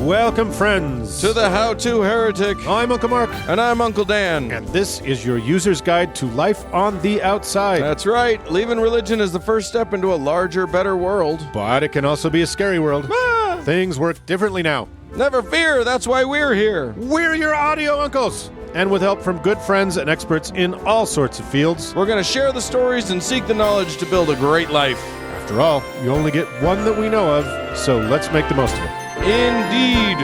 Welcome, friends, to the How To Heretic. I'm Uncle Mark. And I'm Uncle Dan. And this is your user's guide to life on the outside. That's right. Leaving religion is the first step into a larger, better world. But it can also be a scary world. Things work differently now. Never fear. That's why we're here. We're your audio uncles. And with help from good friends and experts in all sorts of fields, we're going to share the stories and seek the knowledge to build a great life. After all, you only get one that we know of, so let's make the most of it. Indeed.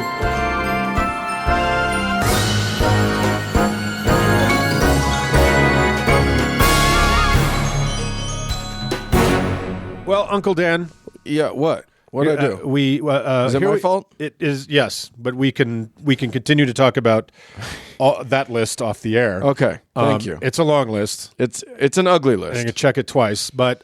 Well, Uncle Dan. Yeah, what? What did I do? Is it my fault? It is, yes, but we can continue to talk about that list off the air. Okay, thank you. It's a long list. It's an ugly list. I'm going to check it twice, but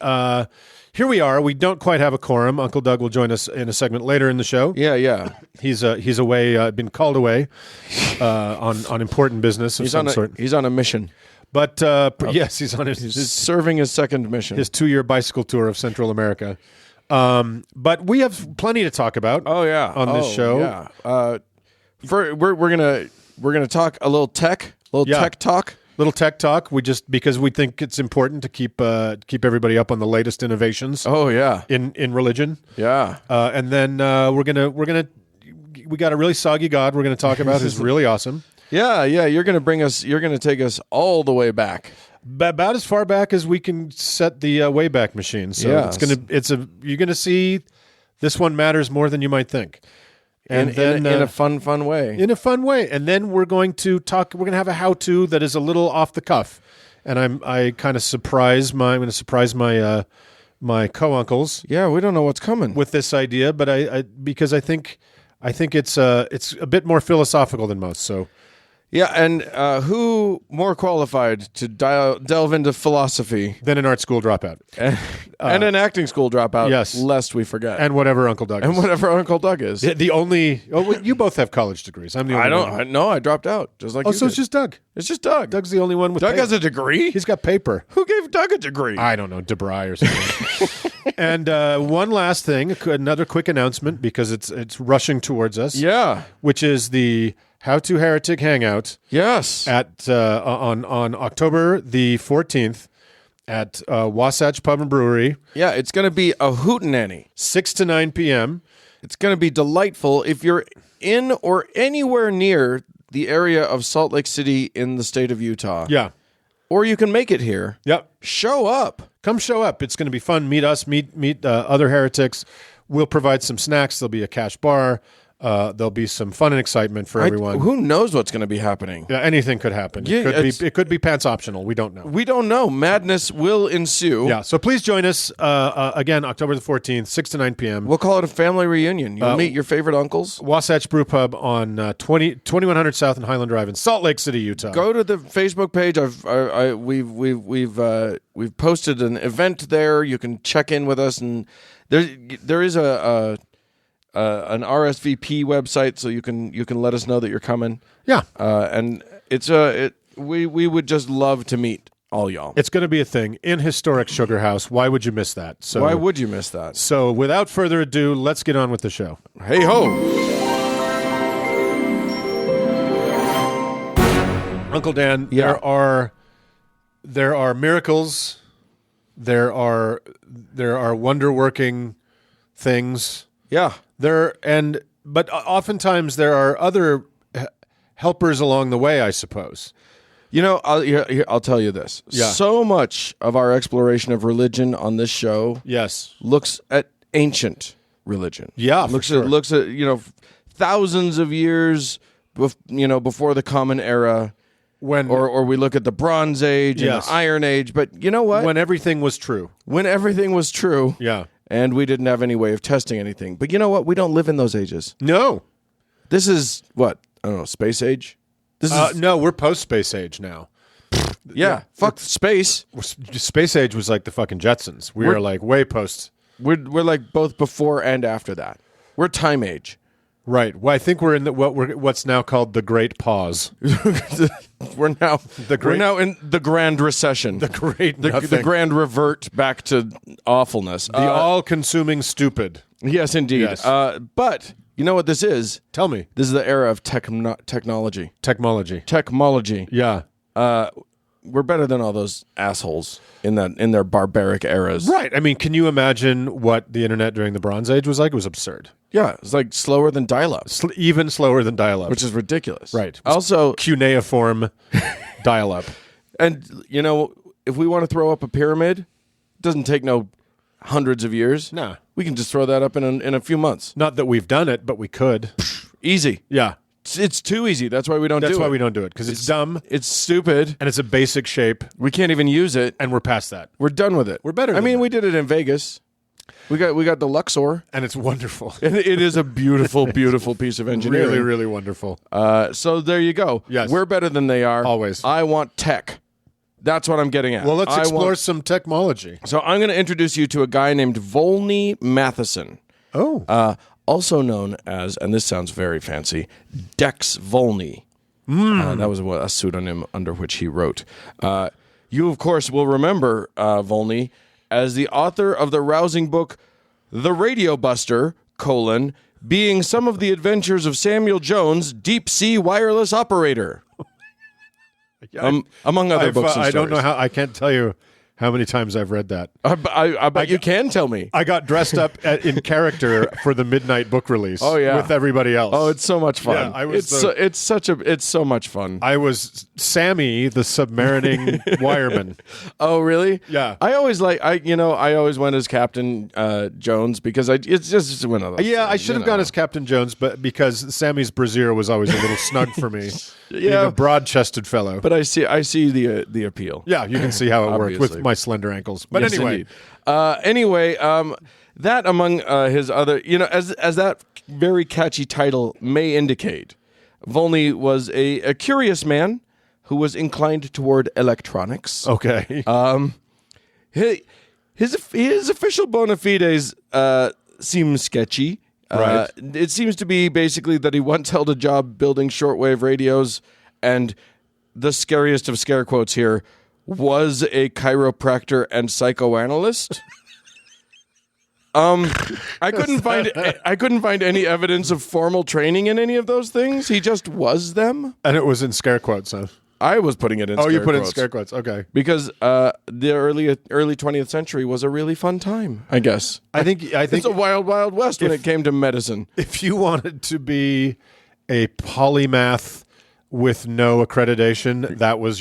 here we are. We don't quite have a quorum. Uncle Doug will join us in a segment later in the show. Yeah. He's away, been called away on important business of some sort. He's on a mission. But yes, he's on He's serving his second mission. His 2-year bicycle tour of Central America. But we have plenty to talk about. On this show. Yeah. We're gonna talk a little tech, tech talk. Little tech talk. Because we think it's important to keep everybody up on the latest innovations. Oh yeah. In religion. Yeah. And then we got a really soggy God we're gonna talk about who's really awesome. Yeah. You're gonna take us all the way back. About as far back as we can set the Wayback Machine. So you're gonna see this one matters more than you might think. And then in a fun way. In a fun way. And then we're going to have a how-to that is a little off the cuff. And I'm going to surprise my co-uncles. Yeah, we don't know what's coming with this idea, but because I think it's a bit more philosophical than most. So yeah, and who more qualified to delve into philosophy than an art school dropout and an acting school dropout? Yes, lest we forget, and whatever Uncle Doug is. The only you both have college degrees. I'm the only one. No, I dropped out just like you so did. It's just Doug. It's just Doug. Doug's the only one with Doug paper. Has a degree. He's got paper. Who gave Doug a degree? I don't know, DeBry or something. And one last thing, another quick announcement because it's rushing towards us. Yeah, which is the How To Heretic Hangout. Yes, at on October the 14th at Wasatch Pub and Brewery. Yeah, it's going to be a hootenanny, 6 to 9 p.m. It's going to be delightful. If you're in or anywhere near the area of Salt Lake City in the state of Utah, yeah, or you can make it here. Yep, show up. Come show up. It's going to be fun. Meet us. Meet other heretics. We'll provide some snacks. There'll be a cash bar. There'll be some fun and excitement for everyone. Who knows what's going to be happening? Yeah, anything could happen. Yeah, it could be pants optional. We don't know. We don't know. Madness will ensue. Yeah, so please join us again, October the 14th, 6 to 9 p.m. We'll call it a family reunion. You'll meet your favorite uncles. Wasatch Brew Pub on 2100 South and Highland Drive in Salt Lake City, Utah. Go to the Facebook page. We've posted an event there. You can check in with us, and there is an RSVP website, so you can let us know that you're coming. Yeah, and we would just love to meet all y'all. It's going to be a thing in historic Sugar House. Why would you miss that? So why would you miss that? So without further ado, let's get on with the show. Hey ho, Uncle Dan. Yeah. There are miracles. There are wonder-working things. Yeah. But oftentimes there are other helpers along the way, I suppose. You know, I'll tell you this. Yeah. So much of our exploration of religion on this show, looks at ancient religion. Yeah, looks at thousands of years, before the Common Era. Or we look at the Bronze Age and the Iron Age. But you know what? When everything was true. Yeah. And we didn't have any way of testing anything. But you know what? We don't live in those ages. No. This is, what? I don't know, space age? No, we're post-space age now. Yeah. Fuck space. Space age was like the fucking Jetsons. We're like way post. We're like both before and after that. We're time age. Right. Well, I think we're in what's now called the Great Pause. We're now in the Grand Recession. The Grand Revert back to awfulness. The all-consuming stupid. Yes, indeed. Yes. But You know what this is? Tell me. This is the era of technology. Technology. Technology. Yeah. We're better than all those assholes in their barbaric eras. Right. I mean, can you imagine what the internet during the Bronze Age was like? It was absurd. Yeah, it's like slower than dial-up, Even slower than dial-up. which is ridiculous. Right. Also, cuneiform dial-up. and you know, if we want to throw up a pyramid, it doesn't take no hundreds of years. No. We can just throw that up in a few months. Not that we've done it, but we could. Easy. Yeah. It's too easy. That's why we don't do it. That's why we don't do it, because it's dumb, It's stupid. and it's a basic shape, We can't even use it. and we're past that. We're done with it. We're better I than mean, that. we did it in Vegas. We got the Luxor. And it's wonderful. And it is a beautiful, beautiful piece of engineering. Really, really wonderful. So there you go. Yes. We're better than they are. Always. I want tech. That's what I'm getting at. Well, let's I explore want- some technology. So I'm going to introduce you to a guy named Volney Matheson. Oh. Also known as, and this sounds very fancy, Dex Volney. That was a pseudonym under which he wrote. You, of course, will remember Volney as the author of the rousing book, The Radio Buster, being some of the adventures of Samuel Jones, deep sea wireless operator. Among other books and I don't know stories. how. I can't tell you how many times I've read that. I bet you can tell me. I got dressed up in character for the midnight book release. Oh, yeah. With everybody else. Oh, it's so much fun. Yeah, I was it's so much fun. I was Sammy, the submarining wireman. Oh, really? Yeah. I always went as Captain Jones because it's just one of those. Yeah, I things, should have gone as Captain Jones, but because Sammy's brassiere was always a little snug for me. Being Yeah. a broad-chested fellow. But I see the appeal. Yeah, you can see how it worked with Obviously. my slender ankles. But Yes, anyway, indeed. That among his other, as that very catchy title may indicate, Volney was a curious man who was inclined toward electronics. okay. His official bona fides seem sketchy. Right. It seems to be basically that he once held a job building shortwave radios, and the scariest of scare quotes here was a chiropractor and psychoanalyst. I couldn't find any evidence of formal training in any of those things. He just was them. And it was in scare quotes, huh? I was putting it in. Oh, scare you put it in quotes. scare quotes. Okay. Because the early 20th century was a really fun time, I guess. I think It's a wild, wild west when it came to medicine. if you wanted to be a polymath with no accreditation, that was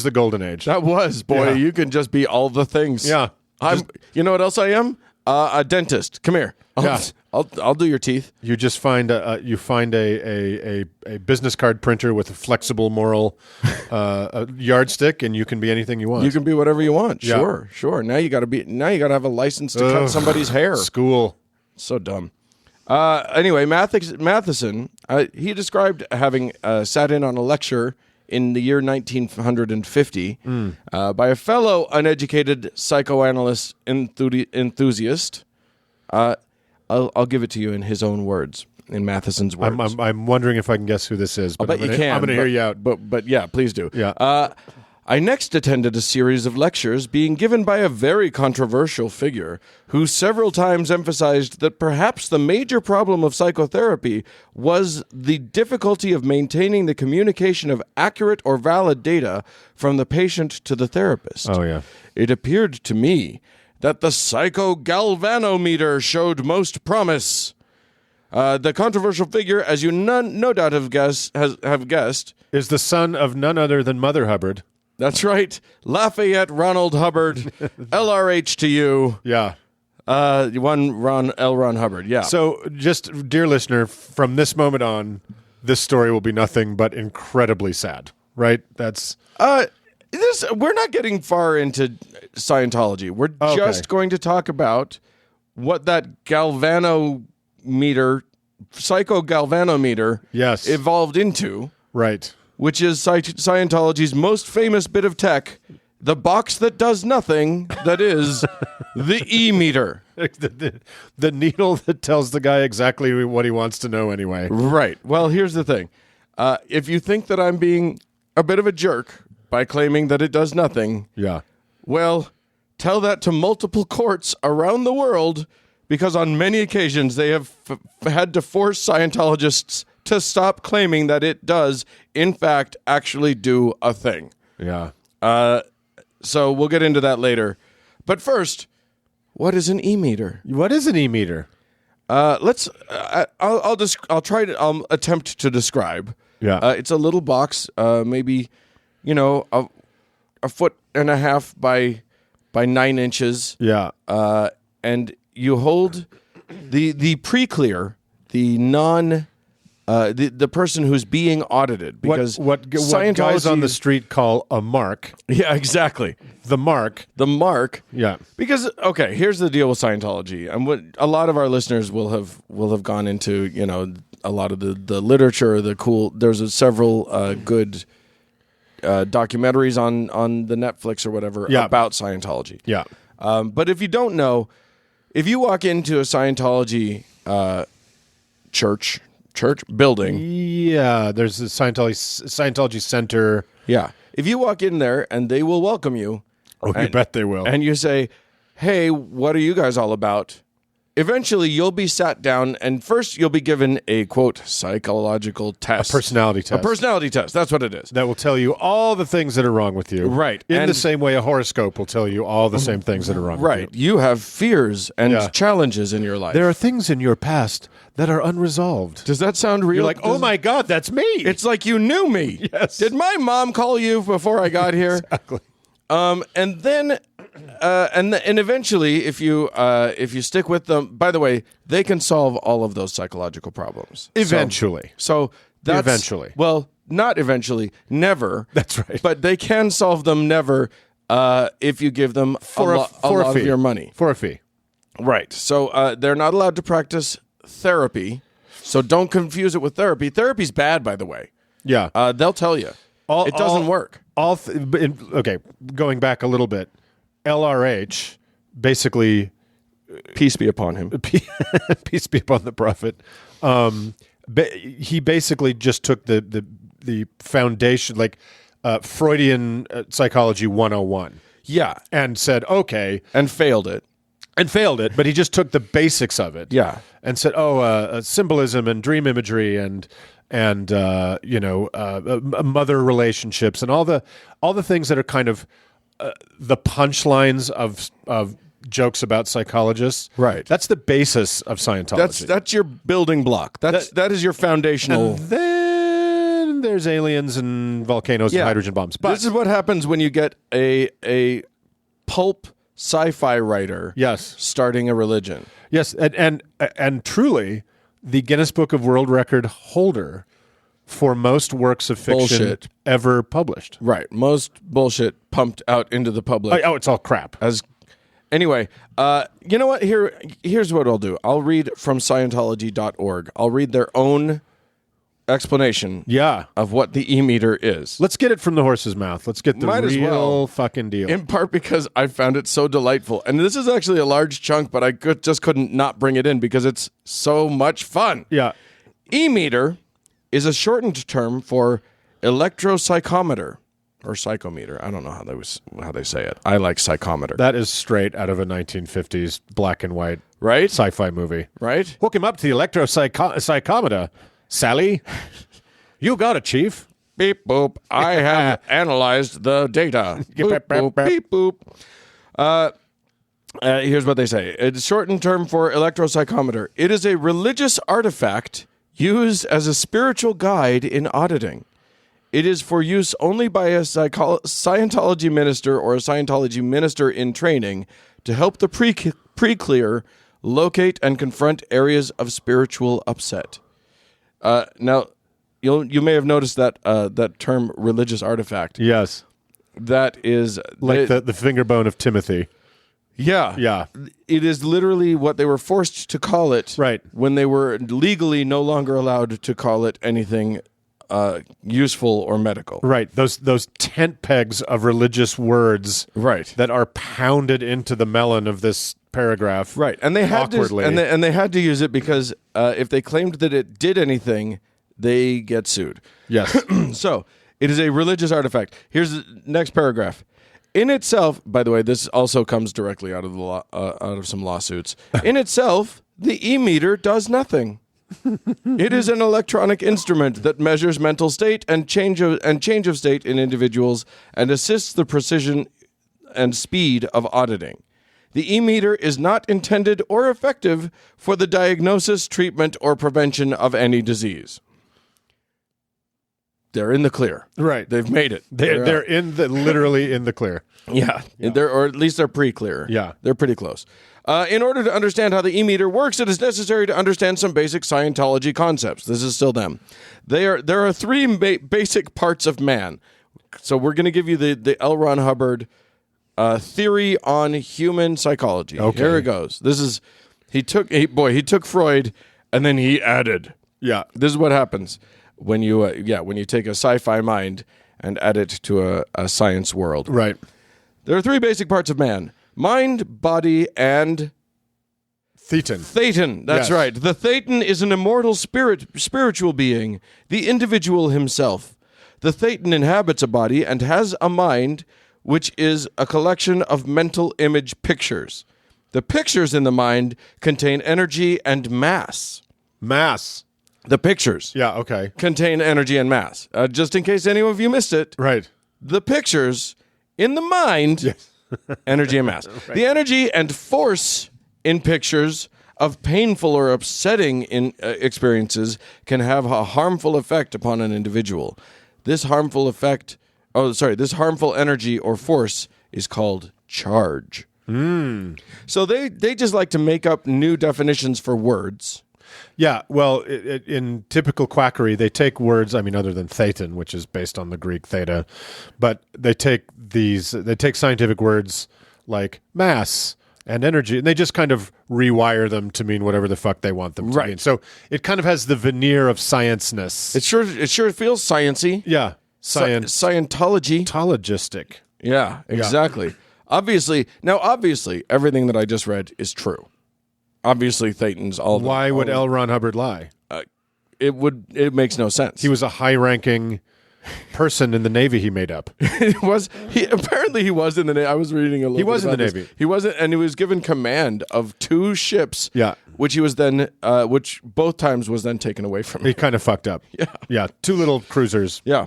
the golden age. That was, boy, Yeah. you can just be all the things. Yeah. You know what else I am? A dentist. Come here. I'll do your teeth. You just find a business card printer with a flexible moral a yardstick, and you can be anything you want. You can be whatever you want. Yeah. Sure. Now you got to have a license to cut somebody's hair. School. So dumb. Anyway, Matheson, he described having sat in on a lecture in the year 1950 by a fellow uneducated psychoanalyst enthusiast. I'll give it to you in his own words, in Matheson's words. I'm wondering if I can guess who this is. But I bet you can. I'm going to hear you out. But yeah, please do. Yeah. I next attended a series of lectures being given by a very controversial figure who several times emphasized that perhaps the major problem of psychotherapy was the difficulty of maintaining the communication of accurate or valid data from the patient to the therapist. Oh, yeah. It appeared to me that the psychogalvanometer showed most promise. The controversial figure, as you no doubt have guessed, Is the son of none other than Mother Hubbard. that's right, Lafayette Ronald Hubbard, LRH to you. Yeah. Ron Hubbard, yeah. So, just, dear listener, from this moment on, this story will be nothing but incredibly sad, right? That's... We're not getting far into Scientology. We're just going to talk about what that psychogalvanometer Yes. evolved into, Right. which is Scientology's most famous bit of tech, the box that does nothing, that is the E-meter. The needle that tells the guy exactly what he wants to know anyway. Right. Well, here's the thing. If you think that I'm being a bit of a jerk by claiming that it does nothing, Yeah. well, tell that to multiple courts around the world, because on many occasions they have had to force Scientologists to stop claiming that it does, in fact, actually do a thing. Yeah. So we'll get into that later. But first, what is an e-meter? What is an e-meter? I'll attempt to describe. Yeah. It's a little box, maybe, a foot and a half by 9 inches. Yeah. And you hold the pre-clear, the non, the person who's being audited, because what guys on the street call a mark. Yeah, exactly. The mark. Yeah. Because here's the deal with Scientology, and what a lot of our listeners will have gone into, a lot of the literature, there's several good documentaries on the Netflix or whatever about Scientology. Yeah. But if you don't know, if you walk into a Scientology church building. Yeah, there's a Scientology Center. Yeah. If you walk in there and they will welcome you. Oh, you bet they will. And you say, hey, what are you guys all about? Eventually, you'll be sat down, and first you'll be given a, quote, psychological test. A personality test. A personality test. That's what it is. That will tell you all the things that are wrong with you. Right. In the same way a horoscope will tell you all the same things that are wrong with you. Right. You have fears and challenges in your life. There are things in your past that are unresolved. Does that sound real? You're like, oh my God, that's me. It's like you knew me. Yes. Did my mom call you before I got here? Exactly. And then, and eventually, if you stick with them, by the way, they can solve all of those psychological problems. Eventually. So that's eventually. Well, not eventually, never. That's right. But they can solve them never if you give them a lot of your money for a fee. Right. So they're not allowed to practice therapy. So don't confuse it with therapy. Therapy's bad, by the way. Yeah. They'll tell you. It doesn't work. Going back a little bit, LRH basically, peace be upon him. Peace be upon the prophet. He basically just took the foundation, like Freudian psychology 101. Yeah, and said okay, and failed it. But he just took the basics of it. Yeah, and said, symbolism and dream imagery and mother relationships and all the things that are kind of the punchlines of jokes about psychologists. Right. That's the basis of Scientology. That's your building block. That is your foundational. And then there's aliens and volcanoes and hydrogen bombs. But this is what happens when you get a pulp sci-fi writer. Yes. Starting a religion. Yes, and truly, the Guinness Book of World Record holder for most works of fiction ever published. Right. Most bullshit pumped out into the public. Oh, it's all crap. Anyway, you know what? Here's what I'll do. I'll read from Scientology.org. I'll read their own explanation of what the e-meter is. Let's get it from the horse's mouth. Let's get the real fucking deal. In part because I found it so delightful. And this is actually a large chunk, but I just couldn't not bring it in because it's so much fun. Yeah. E-meter is a shortened term for electropsychometer or psychometer. I don't know how they say it. I like psychometer. That is straight out of a 1950s black and white sci-fi movie. Right? Hook him up to the electropsychometer, Sally. You got it, Chief. Beep, boop. I have analyzed the data. Boop, boop, beep, boop. Here's what they say. It's a shortened term for electropsychometer. It is a religious artifact used as a spiritual guide in auditing. It is for use only by a Scientology minister or a Scientology minister in training to help the pre-clear locate and confront areas of spiritual upset. Now, you may have noticed that that term religious artifact. Yes. That is... Like the finger bone of Timothy. Yeah. Yeah. It is literally what they were forced to call it when they were legally no longer allowed to call it anything useful or medical. Right. Those tent pegs of religious words that are pounded into the melon of this paragraph. Right. And they had awkwardly. And they had to use it because if they claimed that it did anything, they get sued. Yes. So, it is a religious artifact. Here's the next paragraph. In itself, by the way, this also comes directly out of out of some lawsuits. In itself, the e-meter does nothing. It is an electronic instrument that measures mental state and change of state in individuals and assists the precision and speed of auditing. The e-meter is not intended or effective for the diagnosis, treatment, or prevention of any disease. They're in the clear. Right. They've made it. They're literally in the clear. Yeah. Or at least they're pre-clear. Yeah. They're pretty close. In order to understand how the e-meter works, it is necessary to understand some basic Scientology concepts. This is still them. There are three basic parts of man. So we're going to give you the L. Ron Hubbard theory on human psychology. Okay. Here it goes. This is he took Freud and then he added. Yeah. This is what happens when you take a sci-fi mind and add it to a science world. Right. There are three basic parts of man: mind, body, and Thetan. Thetan. That's Yes. right. The Thetan is an immortal spiritual being, the individual himself. The Thetan inhabits a body and has a mind, which is a collection of mental image pictures. The pictures in the mind contain energy and mass. Mass. The pictures Yeah, okay. contain energy and mass. Just in case any of you missed it, Right. the pictures in the mind, energy and mass. Right. The energy and force in pictures of painful or upsetting experiences can have a harmful effect upon an individual. This harmful energy or force is called charge. So they just like to make up new definitions for words. Yeah, well, in typical quackery, they take words, other than thetan, which is based on the Greek theta, but they take scientific words like mass and energy, and they just kind of rewire them to mean whatever the fuck they want them to mean. So it kind of has the veneer of science-ness. It sure feels science-y. Yeah. Scientology. Scientologistic. Yeah, exactly. Yeah. Obviously, everything that I just read is true. Obviously, Thetan's all. Why would L. Ron Hubbard lie? It makes no sense. He was a high-ranking person in the Navy. He made up. He was in the Navy. I was reading a little. He was in the this. Navy. He wasn't, and he was given command of 2 ships. Yeah, which he was then, which both times was then taken away from him. He kind of fucked up. Yeah. 2 little cruisers. Yeah.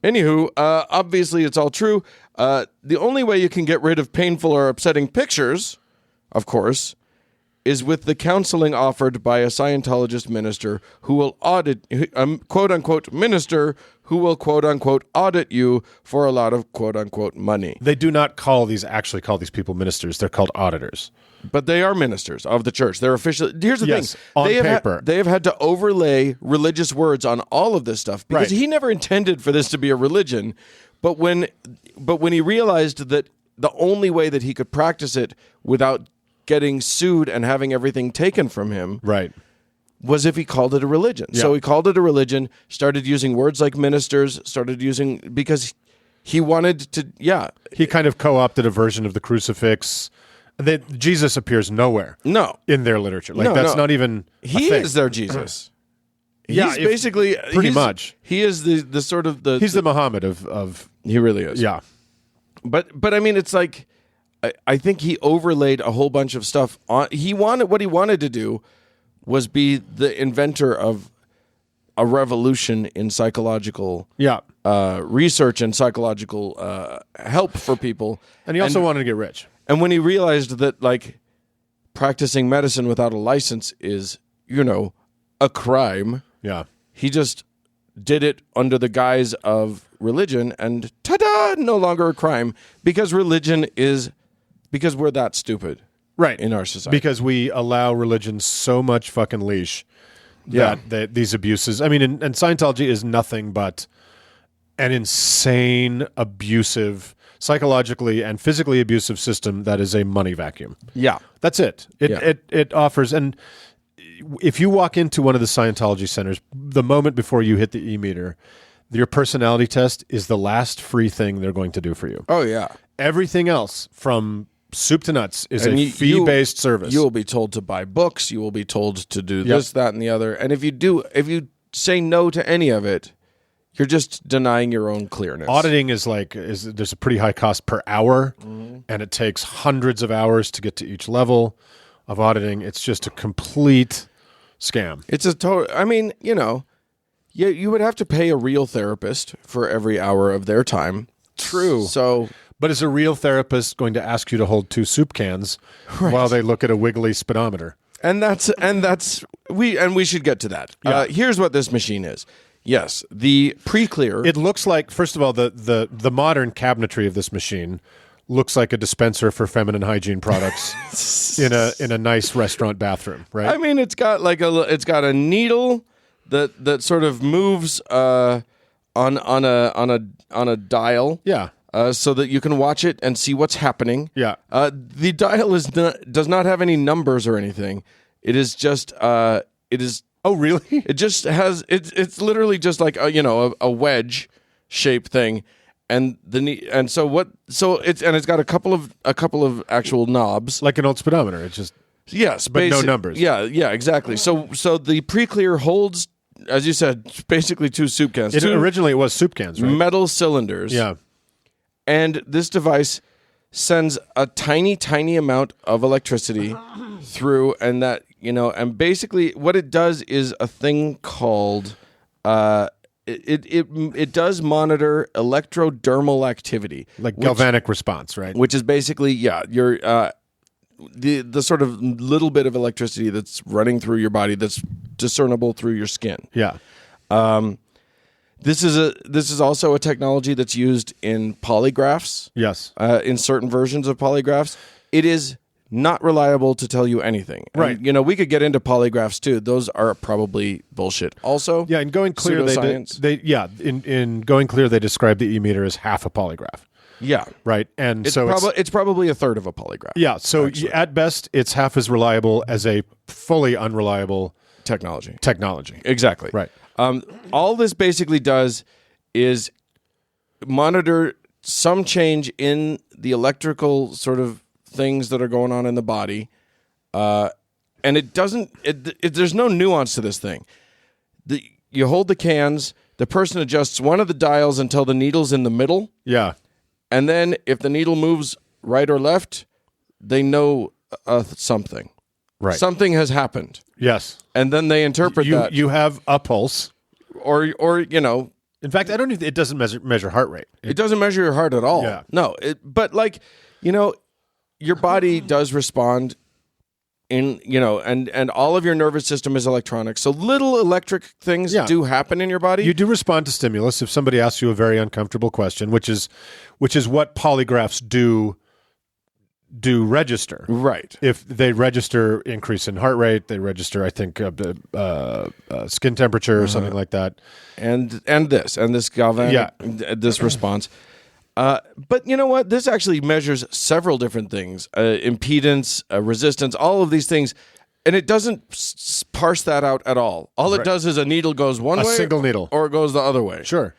Anywho, obviously it's all true. The only way you can get rid of painful or upsetting pictures, of course, is with the counseling offered by a Scientologist minister who will quote-unquote minister who will quote-unquote audit you for a lot of quote-unquote money. They do not actually call these people ministers. They're called auditors. But they are ministers of the church. They're official. Here's the thing. On paper. They have had to overlay religious words on all of this stuff because he never intended for this to be a religion. But when he realized that the only way that he could practice it without getting sued and having everything taken from him was if he called it a religion. Yeah. So he called it a religion, started using words like ministers, because he wanted to, He kind of co-opted a version of the crucifix. Jesus appears nowhere in their literature. That's not even a He thing. is their Jesus. He's basically... Pretty much. He is the sort of the... He's the Muhammad of... He really is. Yeah. But it's like... I think he overlaid a whole bunch of stuff on. What he wanted to do was be the inventor of a revolution in psychological research and psychological help for people. And he also wanted to get rich. And when he realized that practicing medicine without a license is, a crime, he just did it under the guise of religion, and ta-da, no longer a crime because because we're that stupid. Right. In our society. Because we allow religion so much fucking leash that these abuses... and Scientology is nothing but an insane, abusive, psychologically and physically abusive system that is a money vacuum. Yeah. That's it. It offers... And if you walk into one of the Scientology centers, the moment before you hit the e-meter, your personality test is the last free thing they're going to do for you. Oh, yeah. Everything else from... soup to nuts is a fee-based service. You will be told to buy books. You will be told to do this, that, and the other. And if you say no to any of it, You're just denying your own clearness. Auditing is there's a pretty high cost per hour, and it takes hundreds of hours to get to each level of auditing. It's just a complete scam. It's a total. I mean, you would have to pay a real therapist for every hour of their time. True. So, but is a real therapist going to ask you to hold 2 soup cans while they look at a wiggly speedometer? And we should get to that. Yeah. Here's what this machine is. Yes, the pre-clear. It looks like, first of all, the modern cabinetry of this machine looks like a dispenser for feminine hygiene products in a nice restaurant bathroom, right? I mean, it's got a needle that sort of moves on a dial. Yeah. So that you can watch it and see what's happening. Yeah. The dial does not have any numbers or anything. It is just Oh, really? It just has it's literally just like a wedge shaped thing, and it's got a couple of actual knobs Like an old speedometer. It's just but no numbers. Yeah, exactly. So the pre-clear holds, as you said, basically 2 soup cans. Originally it was soup cans, right? Metal cylinders. Yeah. And this device sends a tiny, tiny amount of electricity through, and and basically what it does is a thing called it does monitor electrodermal activity, Like galvanic response, right? which is basically your the sort of little bit of electricity that's running through your body that's discernible through your skin. Yeah. This is also a technology that's used in polygraphs. Yes. In certain versions of polygraphs. It is not reliable to tell you anything. Right. And, we could get into polygraphs too. Those are probably bullshit. Also, Yeah, in Going Clear, in Going Clear, they describe the e-meter as half a polygraph, yeah. right? And It's probably a third of a polygraph. yeah. So at best, it's half as reliable as a fully unreliable Technology. Exactly. Right. All this basically does is monitor some change in the electrical sort of things that are going on in the body, and it doesn't. There's no nuance to this thing. You hold the cans. The person adjusts one of the dials until the needle's in the middle, Yeah. and then if the needle moves right or left, they know something. Right. Something has happened, Yes. and then they interpret that. You have a pulse. or In fact, I don't even. It doesn't measure heart rate. it doesn't measure your heart at all. Yeah. No, but your body does respond and all of your nervous system is electronic. So little electric things do happen in your body. You do respond to stimulus if somebody asks you a very uncomfortable question, which is what polygraphs do register. Right. If they register increase in heart rate, they register, I think, skin temperature or something like that. And this galvanic this response. But you know what? This actually measures several different things: impedance, resistance, all of these things, and it doesn't parse that out at all. All it does is a needle goes one way, a single needle, or it goes the other way. Sure.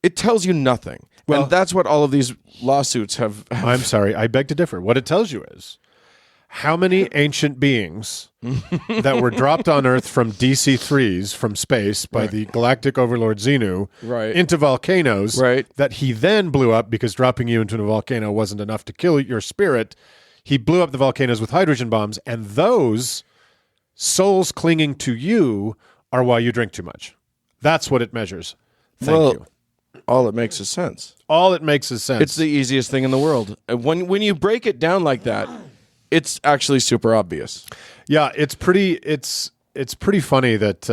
It tells you nothing, and that's what all of these lawsuits have. I'm sorry, I beg to differ. What it tells you is how many ancient beings that were dropped on Earth from DC-3s from space by the galactic overlord Xenu into volcanoes that he then blew up because dropping you into a volcano wasn't enough to kill your spirit. He blew up the volcanoes with hydrogen bombs, and those souls clinging to you are why you drink too much. That's what it measures. Thank you. All it makes is sense. All it makes is sense. It's the easiest thing in the world. When you break it down like that, it's actually super obvious. Yeah, it's pretty funny that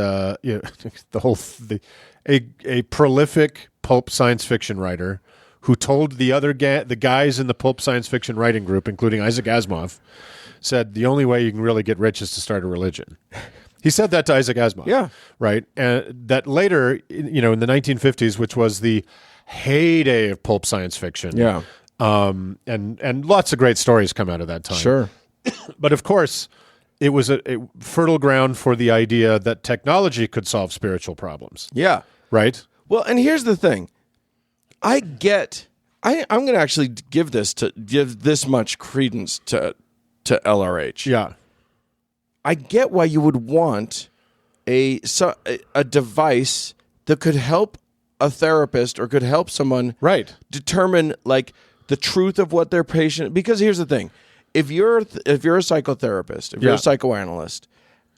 a prolific pulp science fiction writer who told the guys in the pulp science fiction writing group, including Isaac Asimov, said the only way you can really get rich is to start a religion. He said that to Isaac Asimov. Yeah. Right? And that later, in the 1950s, which was the heyday of pulp science fiction. Yeah. And lots of great stories come out of that time. Sure. But of course, it was a fertile ground for the idea that technology could solve spiritual problems. Yeah. Right? Well, and here's the thing. I'm going to actually give this much credence to LRH. Yeah. I get why you would want a device that could help a therapist or could help someone Right. determine like the truth of what their patient. Because here's the thing: if you're a psychotherapist, if you're a psychoanalyst,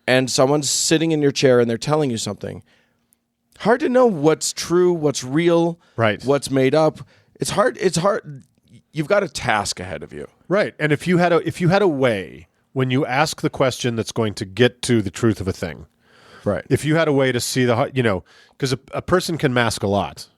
and someone's sitting in your chair and they're telling you something, hard to know what's true, what's real, Right. what's made up. It's hard. You've got a task ahead of you. Right. And if you had a way when you ask the question that's going to get to the truth of a thing, Right. if you had a way to see because a person can mask a lot.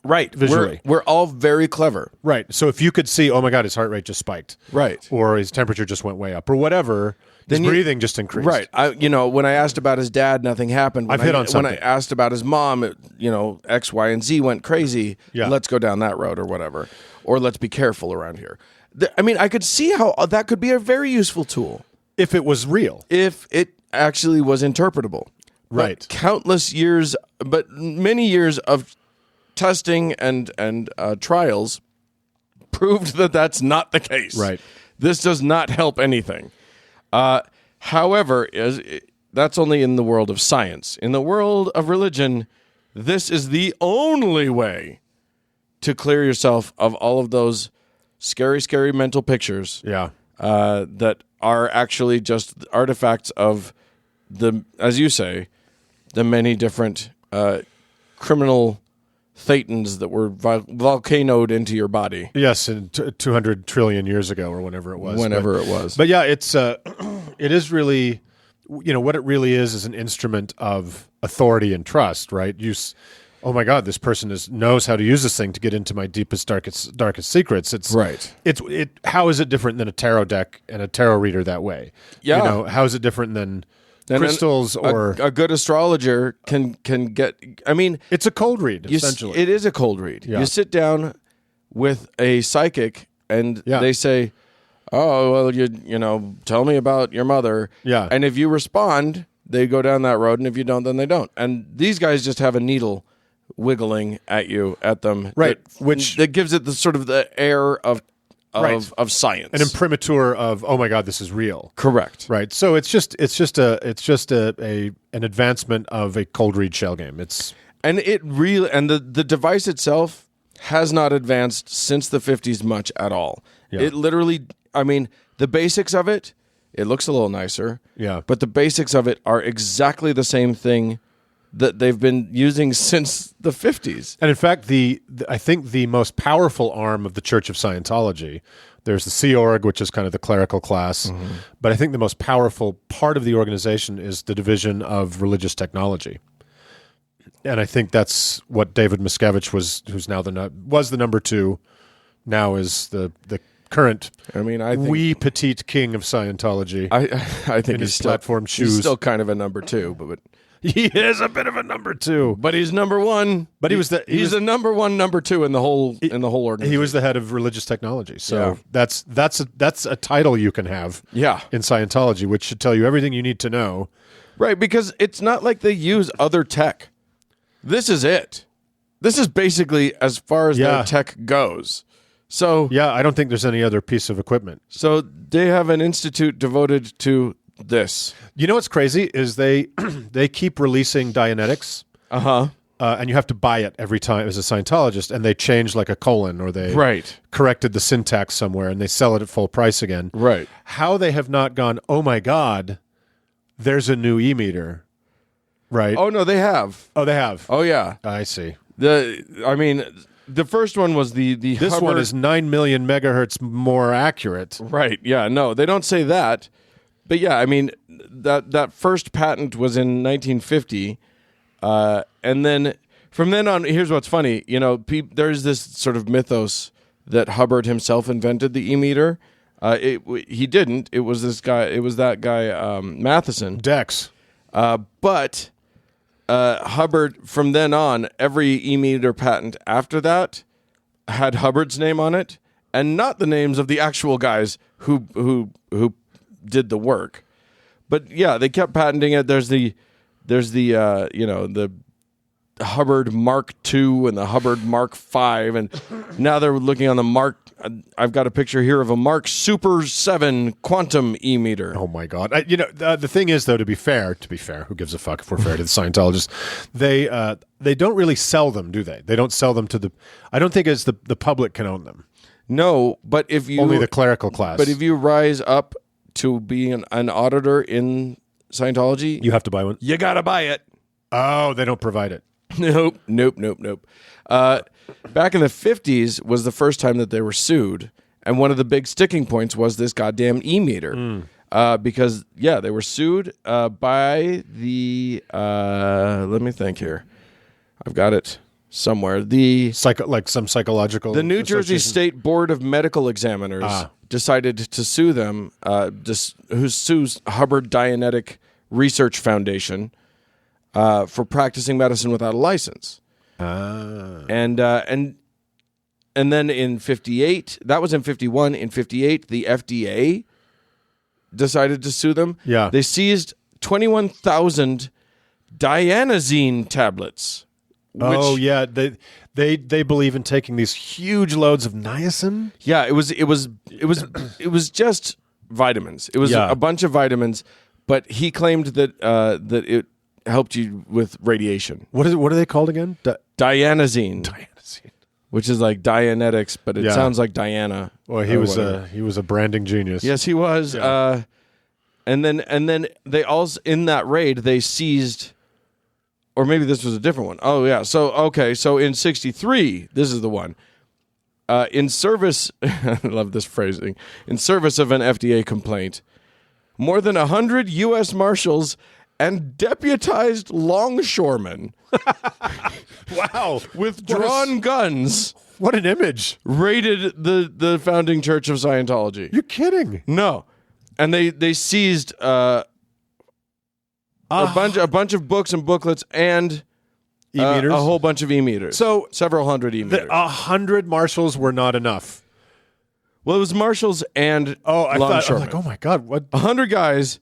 Right. Visually. We're all very clever. Right. So if you could see, oh my God, his heart rate just spiked. Right. Or his temperature just went way up or whatever, his breathing just increased. Right. When I asked about his dad, nothing happened. When I've hit on something. When I asked about his mom, X, Y, and Z went crazy. Yeah. Let's go down that road or whatever. Or let's be careful around here. I could see how that could be a very useful tool. If it was real. If it actually was interpretable. Right. But many years of testing and trials proved that that's not the case. Right. This does not help anything. However, that's only in the world of science. In the world of religion, this is the only way to clear yourself of all of those scary, scary mental pictures. Yeah. That are actually just artifacts of as you say, the many different criminal thetans that were volcanoed into your body. Yes, in 200 trillion years ago or whenever it was. It was. But yeah, it is really, what it really is an instrument of authority and trust, right? Oh my God, this person knows how to use this thing to get into my deepest, darkest secrets. It's right. How is it different than a tarot deck and a tarot reader that way? Yeah. How is it different than crystals or a good astrologer can get? I mean, it's a cold read. Essentially, it is a cold read. Yeah. You sit down with a psychic and they say, "Oh, well, you tell me about your mother." Yeah, and if you respond, they go down that road, and if you don't, then they don't. And these guys just have a needle wiggling at them, right? That gives it the sort of the air of science, an imprimatur of, oh my God, this is real. Correct. Right. So it's just an advancement of a cold read shell game. The device itself has not advanced since the 50s much at all. Yeah. It literally, the basics of it looks a little nicer. Yeah. But the basics of it are exactly the same thing that they've been using since the 50s. And in fact, I think the most powerful arm of the Church of Scientology, there's the Sea Org, which is kind of the clerical class, but I think the most powerful part of the organization is the division of religious technology. And I think that's what David Miscavige was now was the number 2, now is the current wee petite king of Scientology. I think his platform shoes. He's still kind of a number 2, but he is a bit of a number 2, but he's number 1. But he's the number 2 in the whole organization. He was the head of religious technology, so that's a title you can have. Yeah. In Scientology, which should tell you everything you need to know. Right, because it's not like they use other tech. This is it. This is basically as far as their tech goes. So I don't think there's any other piece of equipment. So they have an institute devoted to this. You know what's crazy is they keep releasing Dianetics. And you have to buy it every time as a Scientologist, and they change like a colon or they corrected the syntax somewhere and they sell it at full price again. Right. How they have not gone, oh my God, there's a new e-meter. Right. Oh no, they have. Oh, they have. Oh yeah. I see. The first one was the This Hubbard. one is 9 million megahertz more accurate. Right. Yeah. No, they don't say that. But yeah, that first patent was in 1950, and then from then on, here's what's funny. There's this sort of mythos that Hubbard himself invented the e-meter. He didn't. It was this guy. It was that guy Matheson. Dex. But Hubbard, from then on, every e-meter patent after that had Hubbard's name on it, and not the names of the actual guys who did the work. But yeah, they kept patenting it. There's the Hubbard Mark II and the Hubbard Mark V, and now they're looking on the I've got a picture here of a Mark Super 7 quantum e-meter. Oh my God! The thing is, though, to be fair, who gives a fuck if we're fair to the Scientologists? They don't really sell them, do they? They don't sell them to the. I don't think it's the public can own them. No, but if you only the clerical class. But if you rise up to being an auditor in Scientology, you have to buy one. You gotta buy it. Oh, they don't provide it. Nope. Back in the 50s was the first time that they were sued, and one of the big sticking points was this goddamn e-meter. Because they were sued by the. Let me think here. I've got it somewhere. The some psychological. The New Jersey State Board of Medical Examiners decided to sue them. Who sues Hubbard Dianetic Research Foundation for practicing medicine without a license. And then in 58, that was in 51. In 58, the FDA decided to sue them. Yeah, they seized 21,000 dianazine tablets. They believe in taking these huge loads of niacin. Yeah, it was just vitamins. It was a bunch of vitamins, but he claimed that that it helped you with radiation. What are they called again? Dianazine. Which is like Dianetics, but it sounds like Diana. Well, he was a branding genius. Yes, he was. Yeah. And then they also in that raid they seized. Or maybe this was a different one. Oh, yeah. So in 63, this is the one. In service, I love this phrasing, in service of an FDA complaint, more than 100 U.S. Marshals and deputized longshoremen wow. with drawn guns. What an image. Raided the founding church of Scientology. You're kidding. No. And they seized... a bunch of books and booklets and e-meters? A whole bunch of e-meters. So several hundred e-meters. 100 marshals were not enough. Well, it was marshals and longshoremen. Oh my God, what? 100 guys.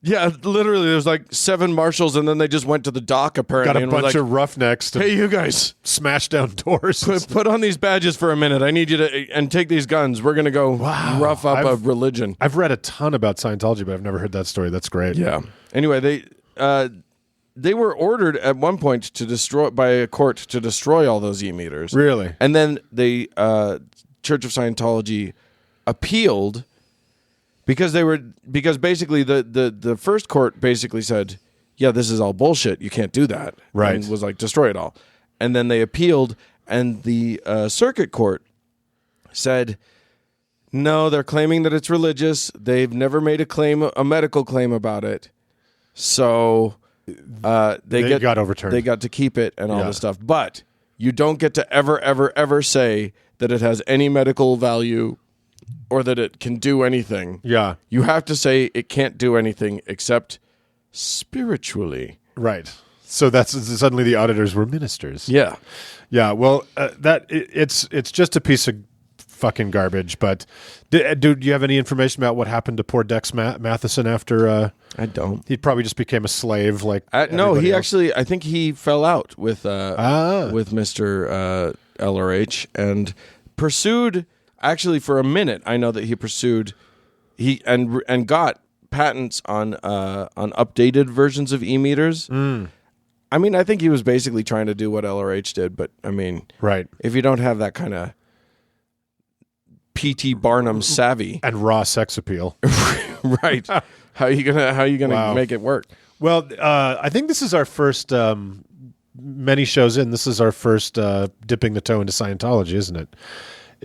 Yeah, literally, there's like 7 marshals, and then they just went to the dock apparently. Got a bunch of roughnecks to hey, you guys, smash down doors. Put on these badges for a minute. I need you to and take these guns. We're gonna go rough up a religion. I've read a ton about Scientology, but I've never heard that story. That's great. Yeah. Anyway, they were ordered at one point to destroy by a court to destroy all those e-meters. Really? And then the Church of Scientology appealed because basically the first court basically said, yeah, this is all bullshit. You can't do that. Right. And was like, destroy it all. And then they appealed, and the circuit court said, no, they're claiming that it's religious. They've never made a medical claim about it. So they got overturned. They got to keep it and all this stuff. But you don't get to ever say that it has any medical value or that it can do anything. Yeah. You have to say it can't do anything except spiritually. Right. So that's suddenly the auditors were ministers. Yeah. Yeah. Well, it's just a piece of fucking garbage. But do you have any information about what happened to poor Dex Matheson after? I don't. He probably just became a slave. No, he actually. I think he fell out with Mr. LRH and pursued. Actually, for a minute, I know that he pursued. And got patents on updated versions of e-meters. Mm. I mean, I think he was basically trying to do what LRH did, but I mean, right. If you don't have that kind of P.T. Barnum savvy and raw sex appeal, right? How are you gonna make it work? Well, I think this is our first. Many shows in, this is our first dipping the toe into Scientology, isn't it?